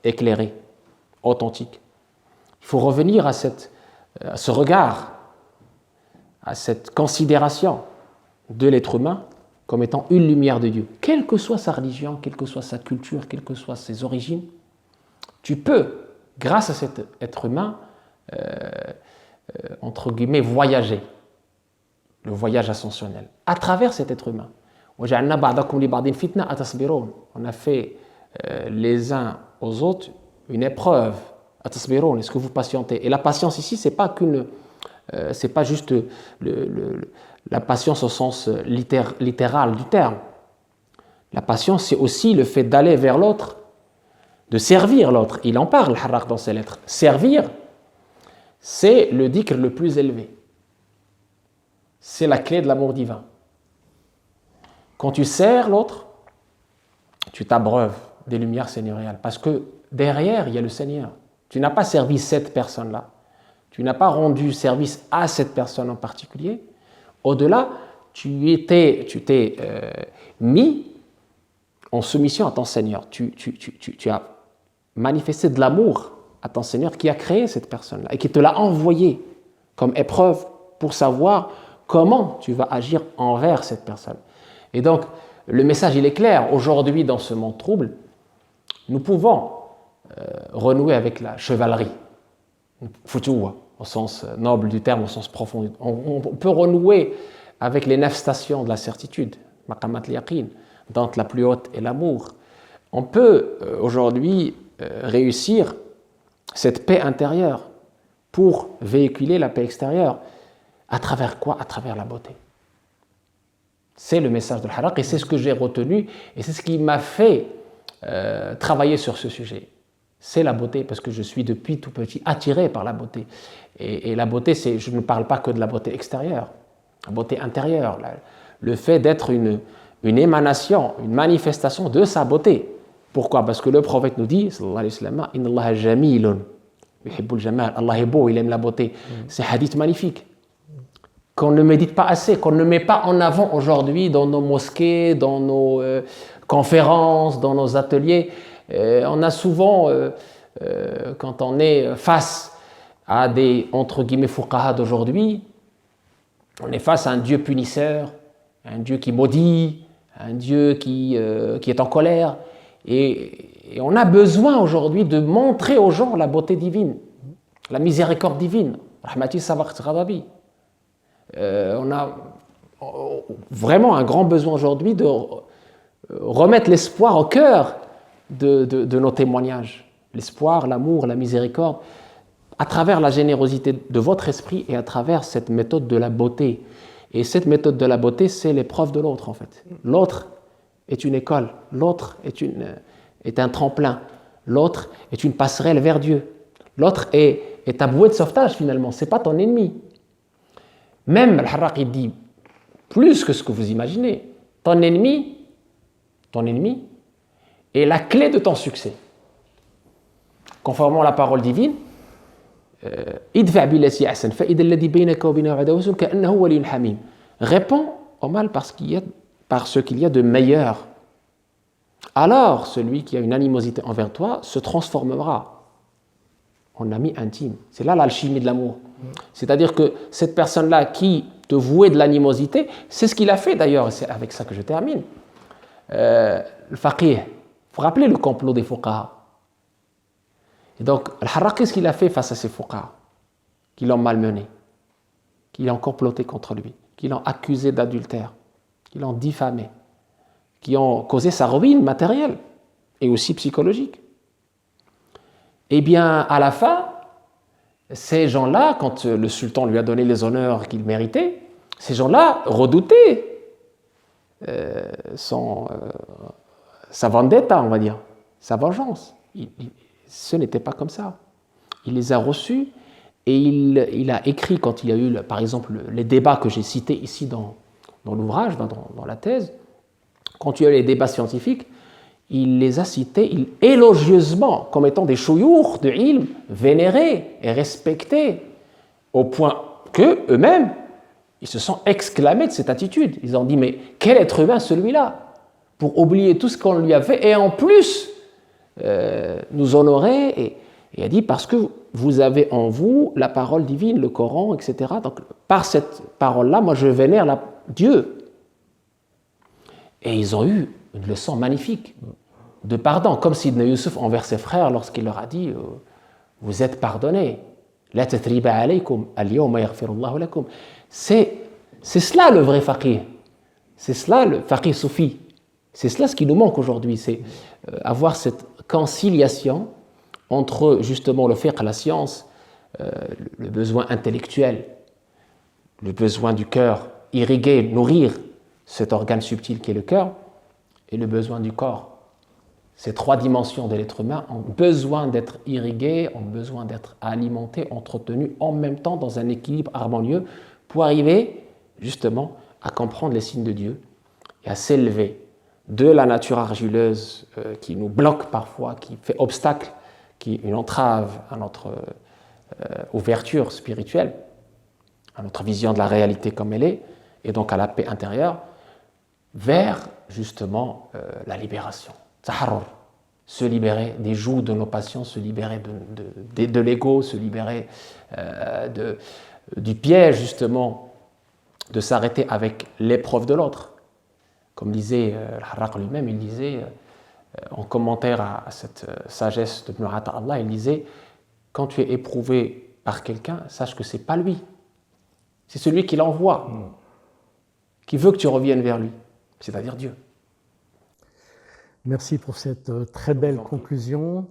C: éclairé, authentique. Il faut revenir à ce regard, à cette considération de l'être humain comme étant une lumière de Dieu, quelle que soit sa religion, quelle que soit sa culture, quelles que soient ses origines, tu peux, grâce à cet être humain, entre guillemets, voyager, le voyage ascensionnel, à travers cet être humain. On a fait les uns aux autres une épreuve. Est-ce que vous patientez? Et la patience ici, c'est pas juste la patience au sens littéral du terme. La patience, c'est aussi le fait d'aller vers l'autre, de servir l'autre. Il en parle, Harraq, dans ses lettres. Servir, c'est le dhikr le plus élevé. C'est la clé de l'amour divin. Quand tu sers l'autre, tu t'abreuves des lumières seigneuriales. Parce que derrière, il y a le Seigneur. Tu n'as pas servi cette personne-là. Tu n'as pas rendu service à cette personne en particulier. Au-delà, tu t'es mis en soumission à ton Seigneur. Tu as manifesté de l'amour à ton Seigneur qui a créé cette personne-là et qui te l'a envoyé comme épreuve pour savoir comment tu vas agir envers cette personne. Et donc, le message, il est clair. Aujourd'hui, dans ce monde trouble, nous pouvons renouer avec la chevalerie, futuwa, au sens noble du terme, au sens profond. On peut renouer avec les 9 stations de la certitude, maqamat al-yaqin, dont la plus haute est l'amour. On peut aujourd'hui réussir cette paix intérieure pour véhiculer la paix extérieure. À travers quoi? À travers la beauté. C'est le message de Harraq et c'est ce que j'ai retenu et c'est ce qui m'a fait travailler sur ce sujet. C'est la beauté parce que je suis depuis tout petit attiré par la beauté. Et la beauté, je ne parle pas que de la beauté extérieure, la beauté intérieure, le fait d'être une émanation, une manifestation de sa beauté. Pourquoi? Parce que le prophète nous dit, sallallahu alayhi wa sallam, Inna Allah jamilun, yuhibbul jamal, Allah est beau, il aime la beauté. C'est un hadith magnifique qu'on ne médite pas assez, qu'on ne met pas en avant aujourd'hui dans nos mosquées, dans nos conférences, dans nos ateliers. On a souvent, quand on est face à des, entre guillemets, fuqaha d'aujourd'hui, on est face à un Dieu punisseur, un Dieu qui maudit, un Dieu qui est en colère. Et on a besoin aujourd'hui de montrer aux gens la beauté divine, la miséricorde divine. Rahmati sabaqat ghadabi. On a vraiment un grand besoin aujourd'hui de remettre l'espoir au cœur de nos témoignages. L'espoir, l'amour, la miséricorde, à travers la générosité de votre esprit et à travers cette méthode de la beauté. Et cette méthode de la beauté, c'est l'épreuve de l'autre en fait. L'autre est une école, l'autre est un tremplin, l'autre est une passerelle vers Dieu. L'autre est ta bouée de sauvetage finalement, c'est pas ton ennemi. Même Al-Harraq il dit plus que ce que vous imaginez. Ton ennemi est la clé de ton succès. Conformément à la parole divine, réponds au mal parce qu'il y a de meilleur. Alors celui qui a une animosité envers toi se transformera en ami intime. C'est là l'alchimie de l'amour. C'est-à-dire que cette personne-là qui te vouait de l'animosité, c'est ce qu'il a fait d'ailleurs, et c'est avec ça que je termine. Le faqih, vous vous rappelez le complot des fuqaha? Et donc, Al-Harraq, qu'est-ce qu'il a fait face à ces fuqaha qui l'ont malmené, qui l'ont comploté contre lui, qui l'ont accusé d'adultère, qui l'ont diffamé, qui ont causé sa ruine matérielle et aussi psychologique? Eh bien, à la fin, ces gens-là, quand le sultan lui a donné les honneurs qu'il méritait, ces gens-là redoutaient sa vendetta, on va dire, sa vengeance. Ce n'était pas comme ça. Il les a reçus et il a écrit, quand il y a eu, par exemple, les débats que j'ai cités ici dans l'ouvrage, dans la thèse, quand il y a eu les débats scientifiques, il les a cités élogieusement comme étant des chouyours de ilm, vénérés et respectés, au point qu'eux-mêmes, ils se sont exclamés de cette attitude. Ils ont dit, mais quel être humain celui-là, pour oublier tout ce qu'on lui a fait et en plus nous honorer. Et a dit, parce que vous avez en vous la parole divine, le Coran, etc. Donc par cette parole-là, moi je vénère Dieu. Et ils ont eu une leçon magnifique de pardon, comme Sidna Yusuf envers ses frères lorsqu'il leur a dit vous êtes pardonnés. La tathriba alaykum, al-yawma yaghfirullahu lakum. C'est cela le vrai faqih. C'est cela le faqih soufi. C'est cela ce qui nous manque aujourd'hui, c'est avoir cette conciliation entre justement le fiqh, la science, le besoin intellectuel, le besoin du cœur, irriguer, nourrir cet organe subtil qui est le cœur, et le besoin du corps. Ces trois dimensions de l'être humain ont besoin d'être irriguées, ont besoin d'être alimentées, entretenues en même temps dans un équilibre harmonieux pour arriver justement à comprendre les signes de Dieu et à s'élever de la nature argileuse qui nous bloque parfois, qui fait obstacle, qui est une entrave à notre ouverture spirituelle, à notre vision de la réalité comme elle est, et donc à la paix intérieure, vers justement la libération. Taharrur, se libérer des jougs de nos passions, se libérer de l'ego, se libérer du piège justement de s'arrêter avec l'épreuve de l'autre. Comme disait Al-Harraq lui-même, il disait, en commentaire à cette sagesse de Ibn Allah, il disait, quand tu es éprouvé par quelqu'un, sache que ce n'est pas lui, c'est celui qui l'envoie, qui veut que tu reviennes vers lui, c'est-à-dire Dieu.
B: Merci pour cette très belle conclusion.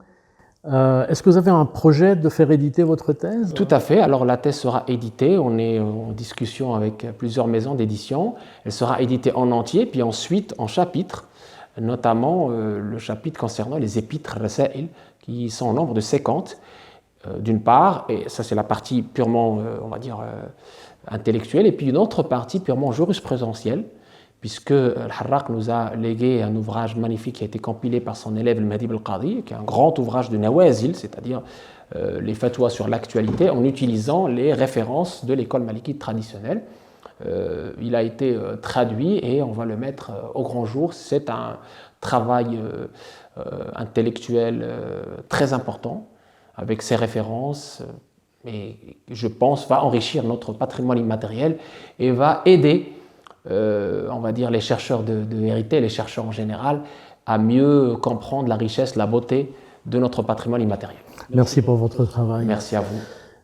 B: Est-ce que vous avez un projet de faire éditer votre thèse?
C: Tout à fait. Alors la thèse sera éditée. On est en discussion avec plusieurs maisons d'édition. Elle sera éditée en entier, puis ensuite en chapitres, notamment le chapitre concernant les épîtres Rasaïl, qui sont au nombre de 50, d'une part, et ça c'est la partie purement, on va dire, intellectuelle, et puis une autre partie purement jurisprudentielle, puisque Al-Harraq nous a légué un ouvrage magnifique qui a été compilé par son élève le Madib al-Qadi, qui est un grand ouvrage de Nawazil, c'est-à-dire les fatwas sur l'actualité, en utilisant les références de l'école malikite traditionnelle. Il a été traduit et on va le mettre au grand jour. C'est un travail intellectuel très important, avec ses références, et je pense va enrichir notre patrimoine immatériel et va aider on va dire les chercheurs de vérité, les chercheurs en général, à mieux comprendre la richesse, la beauté de notre patrimoine immatériel.
B: Merci pour votre travail.
C: Merci à vous.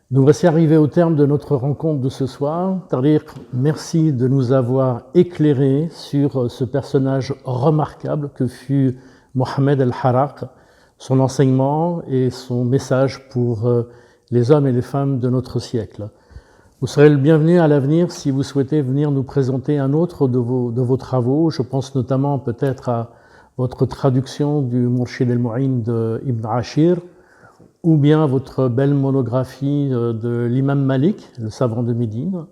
B: Nous voici arrivés au terme de notre rencontre de ce soir. Tariq, merci de nous avoir éclairés sur ce personnage remarquable que fut Mohamed Al-Harraq, son enseignement et son message pour les hommes et les femmes de notre siècle. Vous serez le bienvenu à l'avenir si vous souhaitez venir nous présenter un autre de vos travaux. Je pense notamment peut-être à votre traduction du Murshid al-Mu'in d'Ibn Ashir, ou bien votre belle monographie de l'imam Malik, le savant de Médine.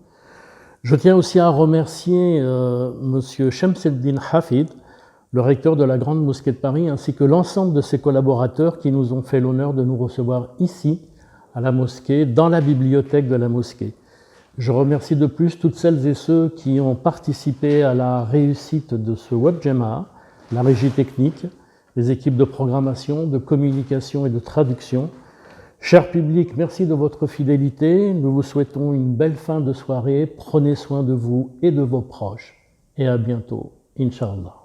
B: Je tiens aussi à remercier monsieur Shamseddin Hafid, le recteur de la Grande Mosquée de Paris, ainsi que l'ensemble de ses collaborateurs qui nous ont fait l'honneur de nous recevoir ici, à la mosquée, dans la bibliothèque de la mosquée. Je remercie de plus toutes celles et ceux qui ont participé à la réussite de ce Web Jama'a, la régie technique, les équipes de programmation, de communication et de traduction. Cher public, merci de votre fidélité. Nous vous souhaitons une belle fin de soirée. Prenez soin de vous et de vos proches. Et à bientôt, Inch'Allah.